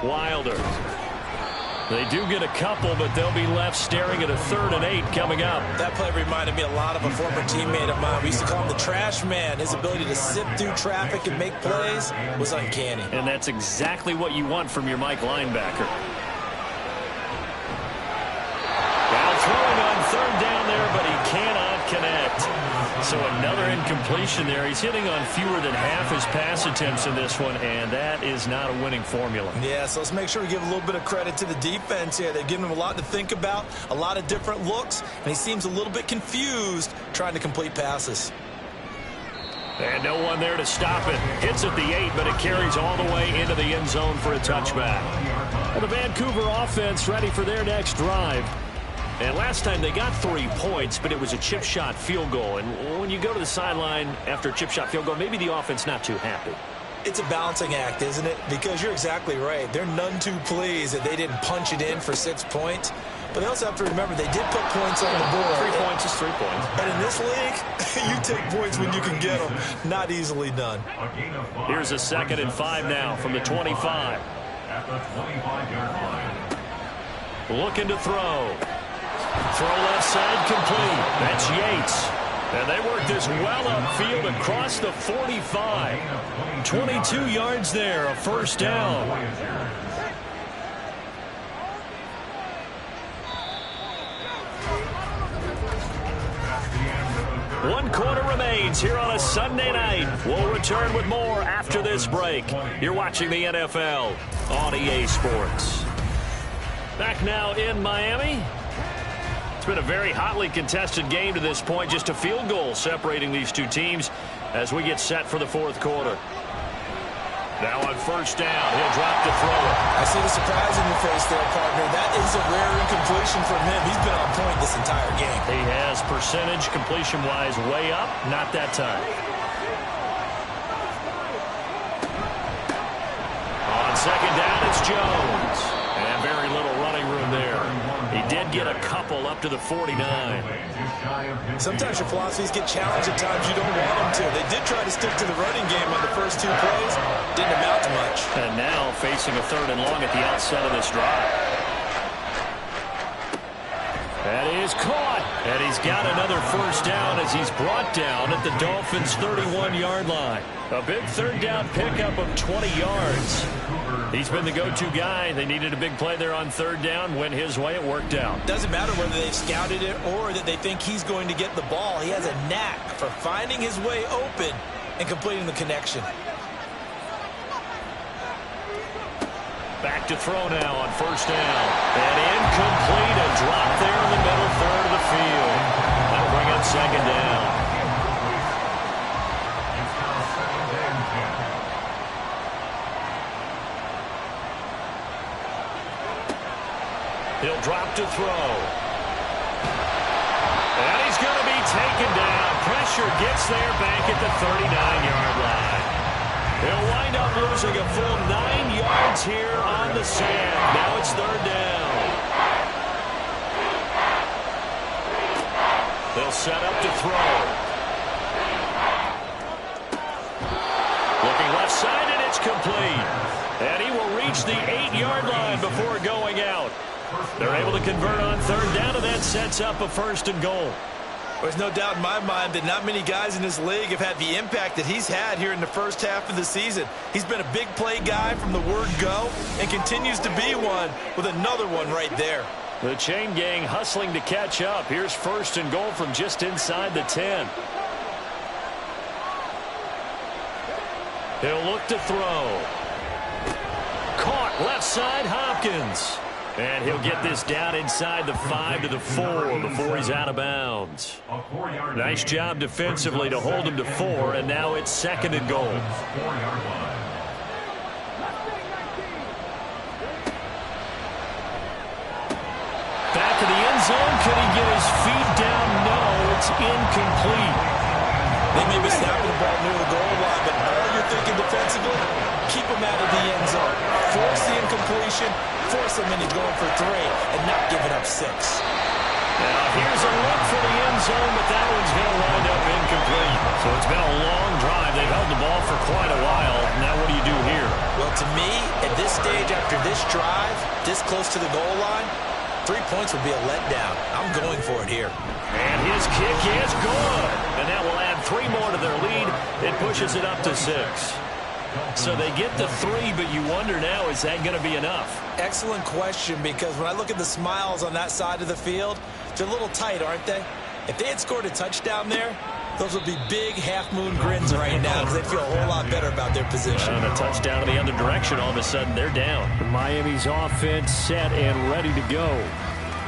Wilder. They do get a couple, but they'll be left staring at a 3rd and 8 coming up. That play reminded me a lot of a former teammate of mine. We used to call him the trash man. His ability to sift through traffic and make plays was uncanny. And that's exactly what you want from your Mike linebacker. Now throwing on 3rd down there, but he cannot connect. So another incomplete completion there. He's hitting on fewer than half his pass attempts in this one, and that is not a winning formula. Yeah, so let's make sure we give a little bit of credit to the defense here. They've given him a lot to think about, a lot of different looks, and he seems a little bit confused trying to complete passes. And no one there to stop it. Hits at the 8, but it carries all the way into the end zone for a touchback. Well, the Vancouver offense ready for their next drive. And last time they got 3 points, but it was a chip shot field goal. And when you go to the sideline after a chip shot field goal, maybe the offense not too happy. It's a balancing act, isn't it? Because you're exactly right. They're none too pleased that they didn't punch it in for 6 points. But they also have to remember they did put points on the board. 3 points is 3 points. And in this league, you take points when you can get them. Not easily done. Here's a 2nd and 5 now from the 25. At the 25-yard line. Looking to throw. Throw left side complete. That's Yates. And they work this well upfield across the 45. 22 yards there, a first down. One quarter remains here on a Sunday night. We'll return with more after this break. You're watching the NFL on EA Sports. Back now in Miami. It's been a very hotly contested game to this point. Just a field goal separating these two teams as we get set for the 4th quarter. Now on first down, he'll drop to throw it. I see the surprise in your face there, partner. That is a rare incompletion from him. He's been on point this entire game. He has percentage completion-wise way up. Not that time. On second down, it's Jones. And very little running room there. He did get a couple up to the 49. Sometimes your philosophies get challenged at times you don't want them to. They did try to stick to the running game on the first 2 plays. Didn't amount to much. And now facing a 3rd and long at the outset of this drive. That is caught. And he's got another first down as he's brought down at the Dolphins' 31-yard line. A big 3rd down pickup of 20 yards. He's been the go-to guy. They needed a big play there on 3rd down. Went his way. It worked out. Doesn't matter whether they've scouted it or that they think he's going to get the ball. He has a knack for finding his way open and completing the connection. Back to throw now on first down. And incomplete. A drop there in the middle 3rd of the field. That'll bring up 2nd down. He'll drop to throw. And he's going to be taken down. Pressure gets there back at the 39-yard line. He'll wind up losing a full 9 yards here on the sand. Now it's 3rd down. They'll set up to throw. Looking left side, and it's complete. And he will reach the 8-yard line before going out. They're able to convert on 3rd down, and that sets up a 1st and goal. There's no doubt in my mind that not many guys in this league have had the impact that he's had here in the first half of the season. He's been a big play guy from the word go and continues to be one with another one right there. The chain gang hustling to catch up. Here's 1st and goal from just inside the 10. He'll look to throw. Caught left side, Hopkins. And he'll get this down inside the 5 to the 4 before he's out of bounds. Nice job defensively to hold him to 4, and now it's 2nd and goal. Back to the end zone. Can he get his feet down? No, it's incomplete. They may be snapping the ball near the goal line, but all you're thinking defensively, keep him out of the end zone. Force the incompletion, force him into going for 3, and not giving up 6. Now here's a look for the end zone, but that one's going to wind up incomplete. So it's been a long drive. They've held the ball for quite a while. Now what do you do here? Well, to me, at this stage after this drive, this close to the goal line, 3 points would be a letdown. I'm going for it here. And his kick is good. And that will add 3 more to their lead. It pushes it up to 6. So they get the 3, but you wonder now, is that going to be enough? Excellent question, because when I look at the smiles on that side of the field, they're a little tight, aren't they? If they had scored a touchdown there, Those will be big half-moon grins right now because they feel a whole lot better about their position. And a touchdown in the other direction, all of a sudden they're down. Miami's offense set and ready to go.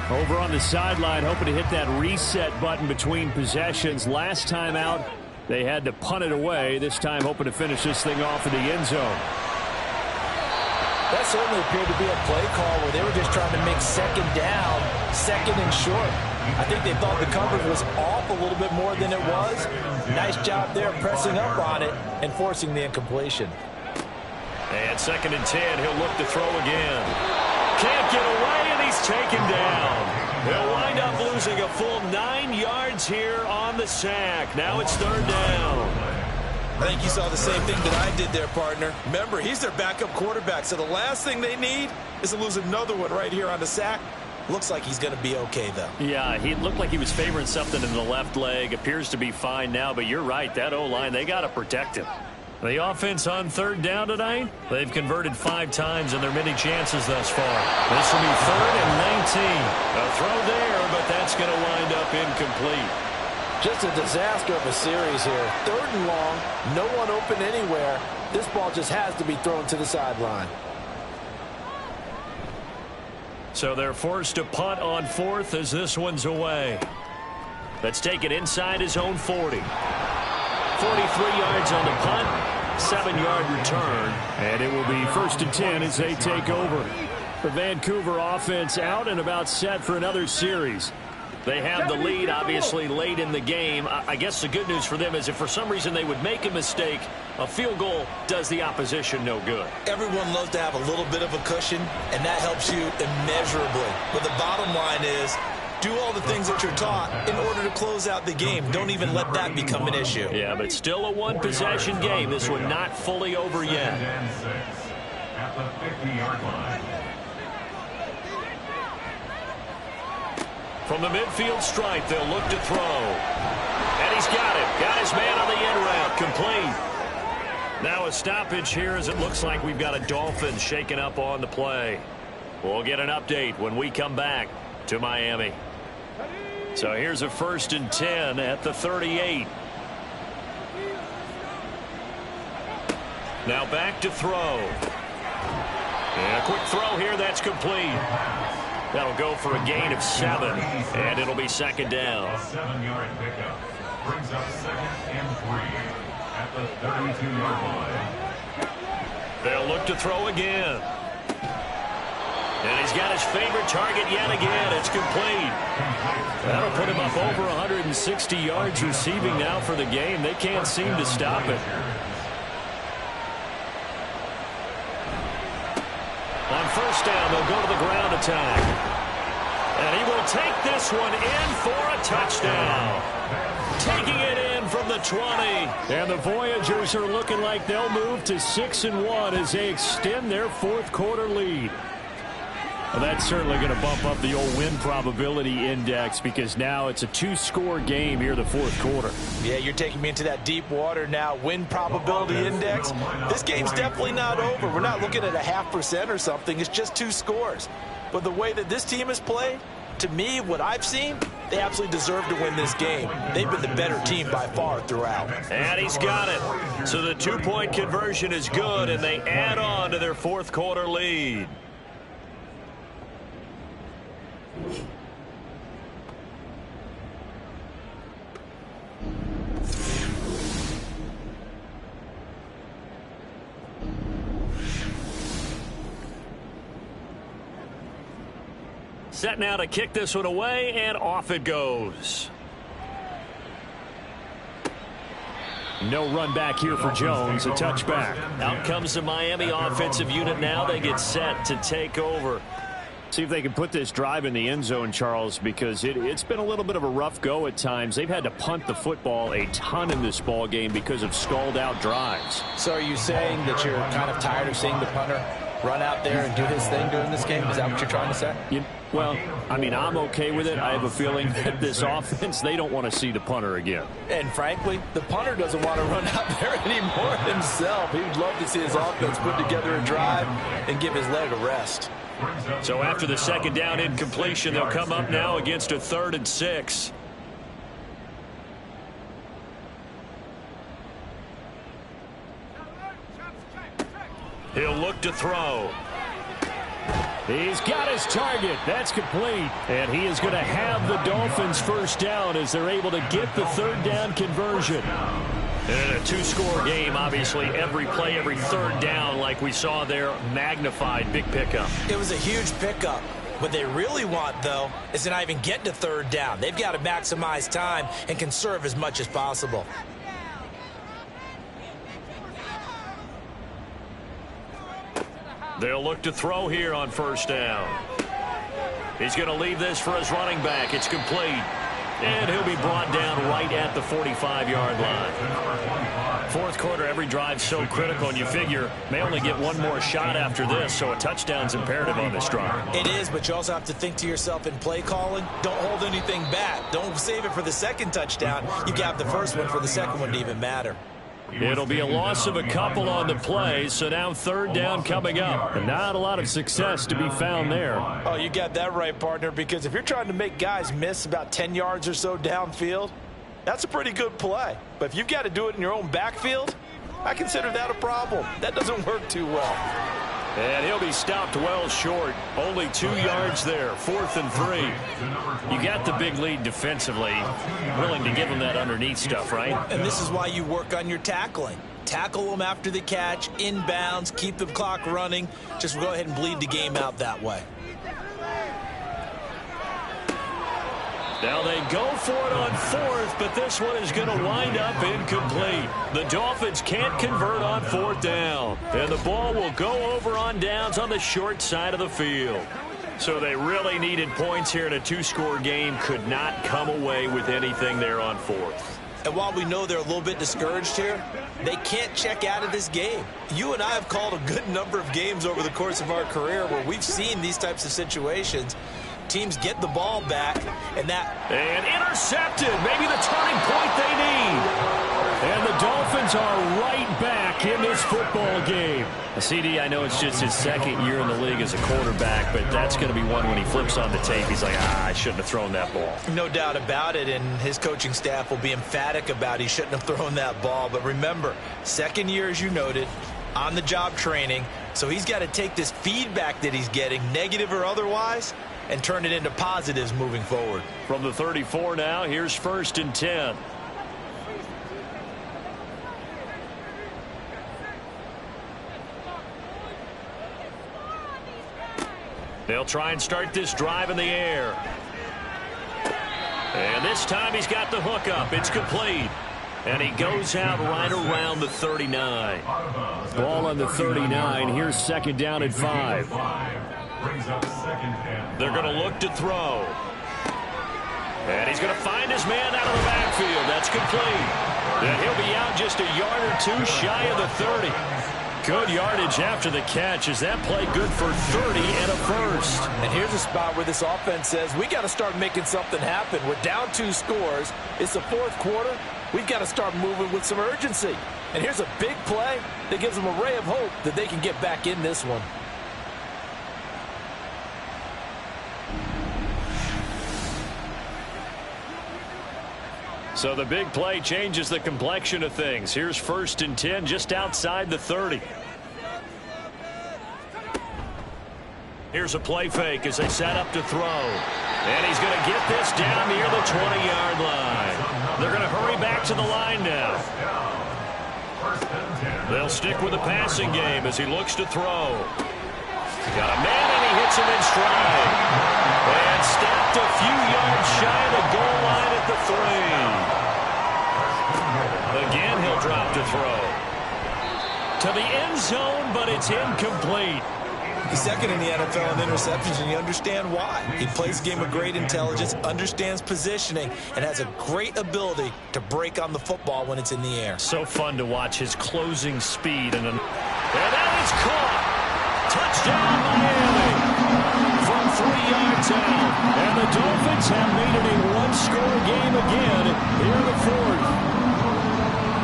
Over on the sideline, hoping to hit that reset button between possessions. Last time out, they had to punt it away. This time hoping to finish this thing off in the end zone. That certainly appeared to be a play call where they were just trying to make second down, second and short. I think they thought the coverage was off a little bit more than it was. Nice job there pressing up on it and forcing the incompletion. And 2nd and 10, he'll look to throw again. Can't get away, and he's taken down. He'll wind up losing a full 9 yards here on the sack. Now it's 3rd down. I think you saw the same thing that I did there, partner. Remember, he's their backup quarterback, so the last thing they need is to lose another one right here on the sack. Looks like he's going to be okay, though. Yeah, he looked like he was favoring something in the left leg. Appears to be fine now, but you're right. That O-line, they got to protect him. The offense on 3rd down tonight, they've converted 5 times in their many chances thus far. This will be 3rd and 19. A throw there, but that's going to wind up incomplete. Just a disaster of a series here. 3rd and long, no one open anywhere. This ball just has to be thrown to the sideline. So they're forced to punt on 4th as this one's away. Let's take it inside his own 40. 43 yards on the punt, 7-yard return, and it will be 1st and 10 as they take over. The Vancouver offense out and about set for another series. They have the lead, obviously, late in the game. I guess the good news for them is if for some reason they would make a mistake, a field goal does the opposition no good. Everyone loves to have a little bit of a cushion, and that helps you immeasurably. But the bottom line is, do all the things that you're taught in order to close out the game. Don't even let that become an issue. Yeah, but it's still a one-possession game. This one not fully over yet. At the 50-yard line. From the midfield stripe, they'll look to throw. And he's got it. Got his man on the end route. Complete. Now a stoppage here as it looks like we've got a Dolphins shaking up on the play. We'll get an update when we come back to Miami. So here's a 1st and 10 at the 38. Now back to throw. And a quick throw here. That's complete. That'll go for a gain of 7, and it'll be 2nd down. A 7-yard pickup brings up 2nd and 3 at the 32-yard line. They'll look to throw again. And he's got his favorite target yet again. It's complete. That'll put him up over 160 yards receiving now for the game. They can't seem to stop it. On 1st down, they'll go to the ground attack. And he will take this one in for a touchdown. Taking it in from the 20. And the Voyagers are looking like they'll move to 6-1 as they extend their 4th quarter lead. Well, that's certainly going to bump up the old win probability index because now it's a 2-score game here the 4th quarter. Yeah, you're taking me into that deep water now. Win probability index. This game's definitely not over. We're not looking at a 0.5% or something. It's just 2 scores. But the way that this team has played, to me, what I've seen, they absolutely deserve to win this game. They've been the better team by far throughout. And he's got it. So the 2-point conversion is good, and they add on to their 4th quarter lead. Set now to kick this one away, and off it goes. No run back here for Jones, a touchback. Out comes the Miami offensive unit now. They get set to take over. See if they can put this drive in the end zone, Charles, because it's been a little bit of a rough go at times. They've had to punt the football a ton in this ball game because of stalled-out drives. So are you saying that you're kind of tired of seeing the punter run out there and do his thing during this game? Is that what you're trying to say? Well, I mean, I'm okay with it. I have a feeling that this offense, they don't want to see the punter again. And frankly, the punter doesn't want to run out there anymore himself. He would love to see his offense put together a drive and give his leg a rest. So after the 2nd down incompletion, they'll come up now against a 3rd and 6. He'll look to throw. He's got his target. That's complete. And he is going to have the Dolphins first down as they're able to get the third down conversion. And in a two-score game, obviously, every play, every third down, like we saw there, magnified. Big pickup. It was a huge pickup. What they really want, though, is to not even get to third down. They've got to maximize time and conserve as much as possible. They'll look to throw here on first down. He's going to leave this for his running back. It's complete. And he'll be brought down right at the 45-yard line. Fourth quarter, every drive so critical, and you figure may only get one more shot after this, so a touchdown's imperative on this drive. It is, but you also have to think to yourself in play calling, don't hold anything back. Don't save it for the second touchdown. You got the first one for the second one to even matter. It'll be a loss of a couple on the play, so now third down coming up. And not a lot of success to be found there. Oh, you got that right, partner, because if you're trying to make guys miss about 10 yards or so downfield, that's a pretty good play. But if you've got to do it in your own backfield, I consider that a problem. That doesn't work too well. And he'll be stopped well short. Only 2 yards there. 4th and 3. You got the big lead defensively. Willing to give him that underneath stuff, right? And this is why you work on your tackling. Tackle them after the catch, inbounds, keep the clock running. Just go ahead and bleed the game out that way. Now they go for it on 4th, but this one is going to wind up incomplete. The Dolphins can't convert on 4th down. And the ball will go over on downs on the short side of the field. So they really needed points here in a two-score game. Could not come away with anything there on 4th. And while we know they're a little bit discouraged here, they can't check out of this game. You and I have called a good number of games over the course of our career where we've seen these types of situations. Teams get the ball back, and intercepted. Maybe the turning point they need. And the Dolphins are right back in this football game. CD, I know it's just his second year in the league as a quarterback, but that's going to be one when he flips on the tape. He's like, I shouldn't have thrown that ball. No doubt about it, and his coaching staff will be emphatic about he shouldn't have thrown that ball. But remember, second year, as you noted, on-the-job training, so he's got to take this feedback that he's getting, negative or otherwise, and turn it into positives moving forward. From the 34 now, here's 1st and 10. They'll try and start this drive in the air. And this time he's got the hook up. It's complete. And he goes out right around the 39. Ball on the 39. Here's 2nd down and 5. They're going to look to throw. And he's going to find his man out of the backfield. That's complete. And he'll be out just a yard or two shy of the 30. Good yardage after the catch. Is that play good for 30 and a first? And here's a spot where this offense says, we got to start making something happen. We're down 2 scores. It's the 4th quarter. We've got to start moving with some urgency. And here's a big play that gives them a ray of hope that they can get back in this one. So the big play changes the complexion of things. Here's 1st and 10 just outside the 30. Here's a play fake as they set up to throw. And he's going to get this down near the 20-yard line. They're going to hurry back to the line now. They'll stick with the passing game as he looks to throw. Got a man and he hits him in stride. And stopped a few yards shy of the goal line at the 3. Again, he'll drop to throw. To the end zone, but it's incomplete. He's second in the NFL in interceptions, and you understand why. He plays a game of great intelligence, understands positioning, and has a great ability to break on the football when it's in the air. So fun to watch his closing speed. And that is caught. Touchdown, Miami. From 3 yards out. And the Dolphins have made it a one-score game again here in the 4th.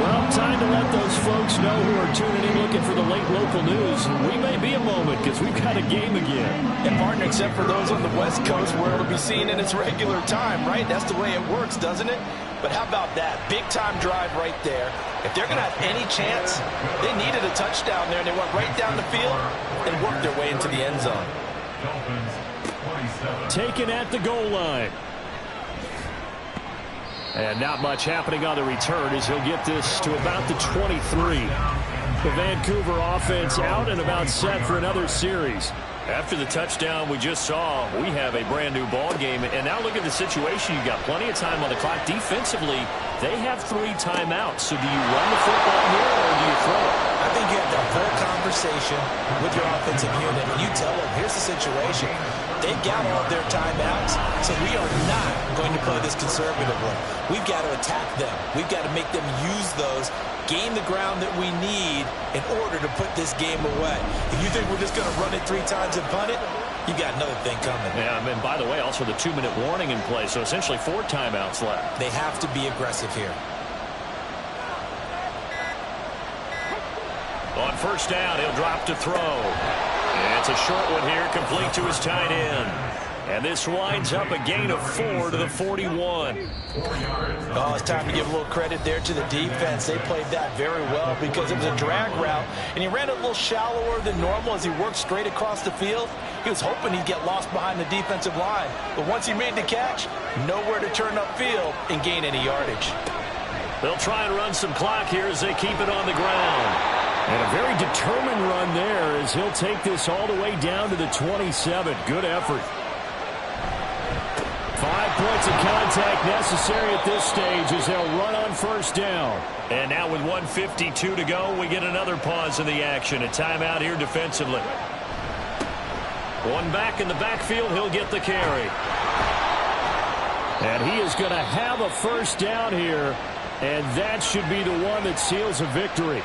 Well, time to let those folks know who are tuning in looking for the late local news. We may be a moment because we've got a game again. And partner, except for those on the West Coast where it'll be seen in its regular time, right? That's the way it works, doesn't it? But how about that? Big-time drive right there. If they're going to have any chance, they needed a touchdown there, and they went right down the field and worked their way into the end zone. Taken at the goal line. And not much happening on the return as he'll get this to about the 23. The Vancouver offense out and about set for another series. After the touchdown we just saw, we have a brand new ball game. And now look at the situation. You've got plenty of time on the clock. Defensively, they have 3 timeouts. So do you run the football here or do you throw it? I think you have that full conversation with your offensive unit, and you tell them, here's the situation. They've got all of their timeouts, so we are not going to play this conservatively. We've got to attack them. We've got to make them use those, gain the ground that we need in order to put this game away. If you think we're just going to run it 3 times and punt it, you've got another thing coming. Yeah, and by the way, also the 2-minute warning in play, so essentially 4 timeouts left. They have to be aggressive here. On first down, he'll drop to throw. And it's a short one here, complete to his tight end. And this winds up a gain of 4 to the 41. Oh, it's time to give a little credit there to the defense. They played that very well because it was a drag route, and he ran it a little shallower than normal as he worked straight across the field. He was hoping he'd get lost behind the defensive line, but once he made the catch, nowhere to turn upfield and gain any yardage. They'll try and run some clock here as they keep it on the ground. And a very determined run there as he'll take this all the way down to the 27. Good effort. 5 points of contact necessary at this stage as they'll run on first down. And now with 1:52 to go, we get another pause in the action. A timeout here defensively. One back in the backfield, he'll get the carry. And he is going to have a first down here, and that should be the one that seals a victory.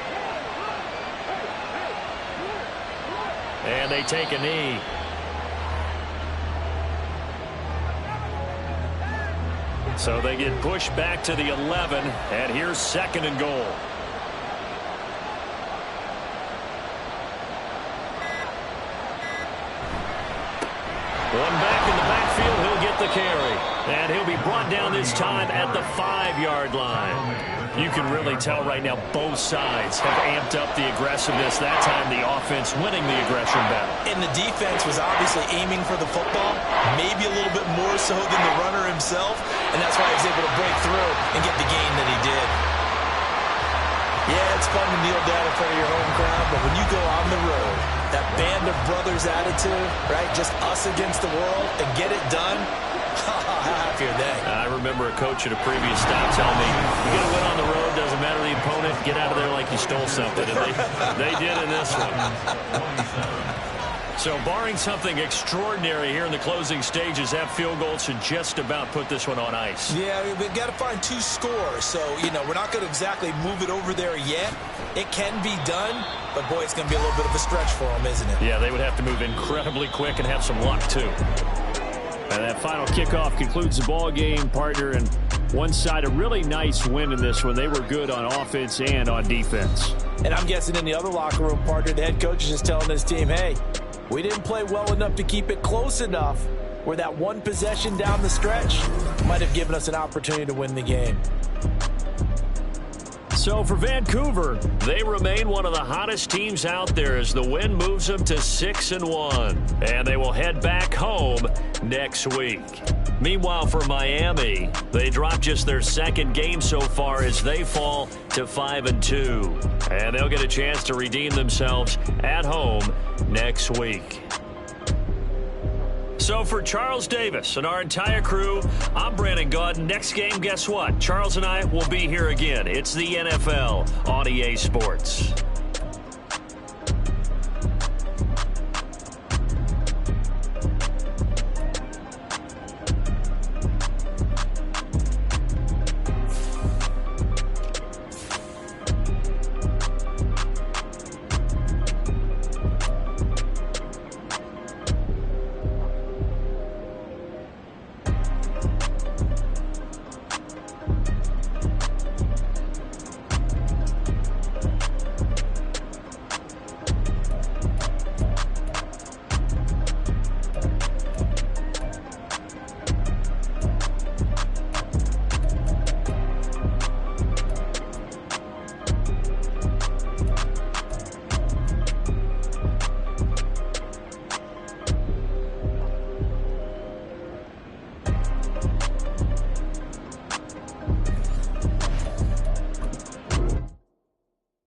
And they take a knee. So they get pushed back to the 11, and here's 2nd and goal. One back in the backfield, he'll get the carry. And he'll be brought down this time at the 5-yard line. You can really tell right now both sides have amped up the aggressiveness. That time the offense winning the aggression battle. And the defense was obviously aiming for the football, maybe a little bit more so than the runner himself, and that's why he was able to break through and get the gain that he did. Yeah, it's fun to kneel down in front of your home crowd, but when you go on the road, that band of brothers attitude, right, just us against the world, and get it done, how happy are they? I remember a coach at a previous stop telling me, you get a win on the road, doesn't matter the opponent, get out of there like you stole something. And they did in this one. So barring something extraordinary here in the closing stages, that field goal should just about put this one on ice. Yeah, we've got to find 2 scores. So, you know, we're not going to exactly move it over there yet. It can be done, but boy, it's going to be a little bit of a stretch for them, isn't it? Yeah, they would have to move incredibly quick and have some luck, too. And that final kickoff concludes the ball game, partner, and one side a really nice win in this one. They were good on offense and on defense. And I'm guessing in the other locker room, partner, the head coach is just telling his team, hey, we didn't play well enough to keep it close enough where that one possession down the stretch might have given us an opportunity to win the game. So for Vancouver, they remain one of the hottest teams out there as the win moves them to 6-1. And they will head back home next week. Meanwhile, for Miami, they dropped just their 2nd game so far as they fall to 5-2. And they'll get a chance to redeem themselves at home next week. So for Charles Davis and our entire crew, I'm Brandon Gaudin. Next game, guess what? Charles and I will be here again. It's the NFL on EA Sports.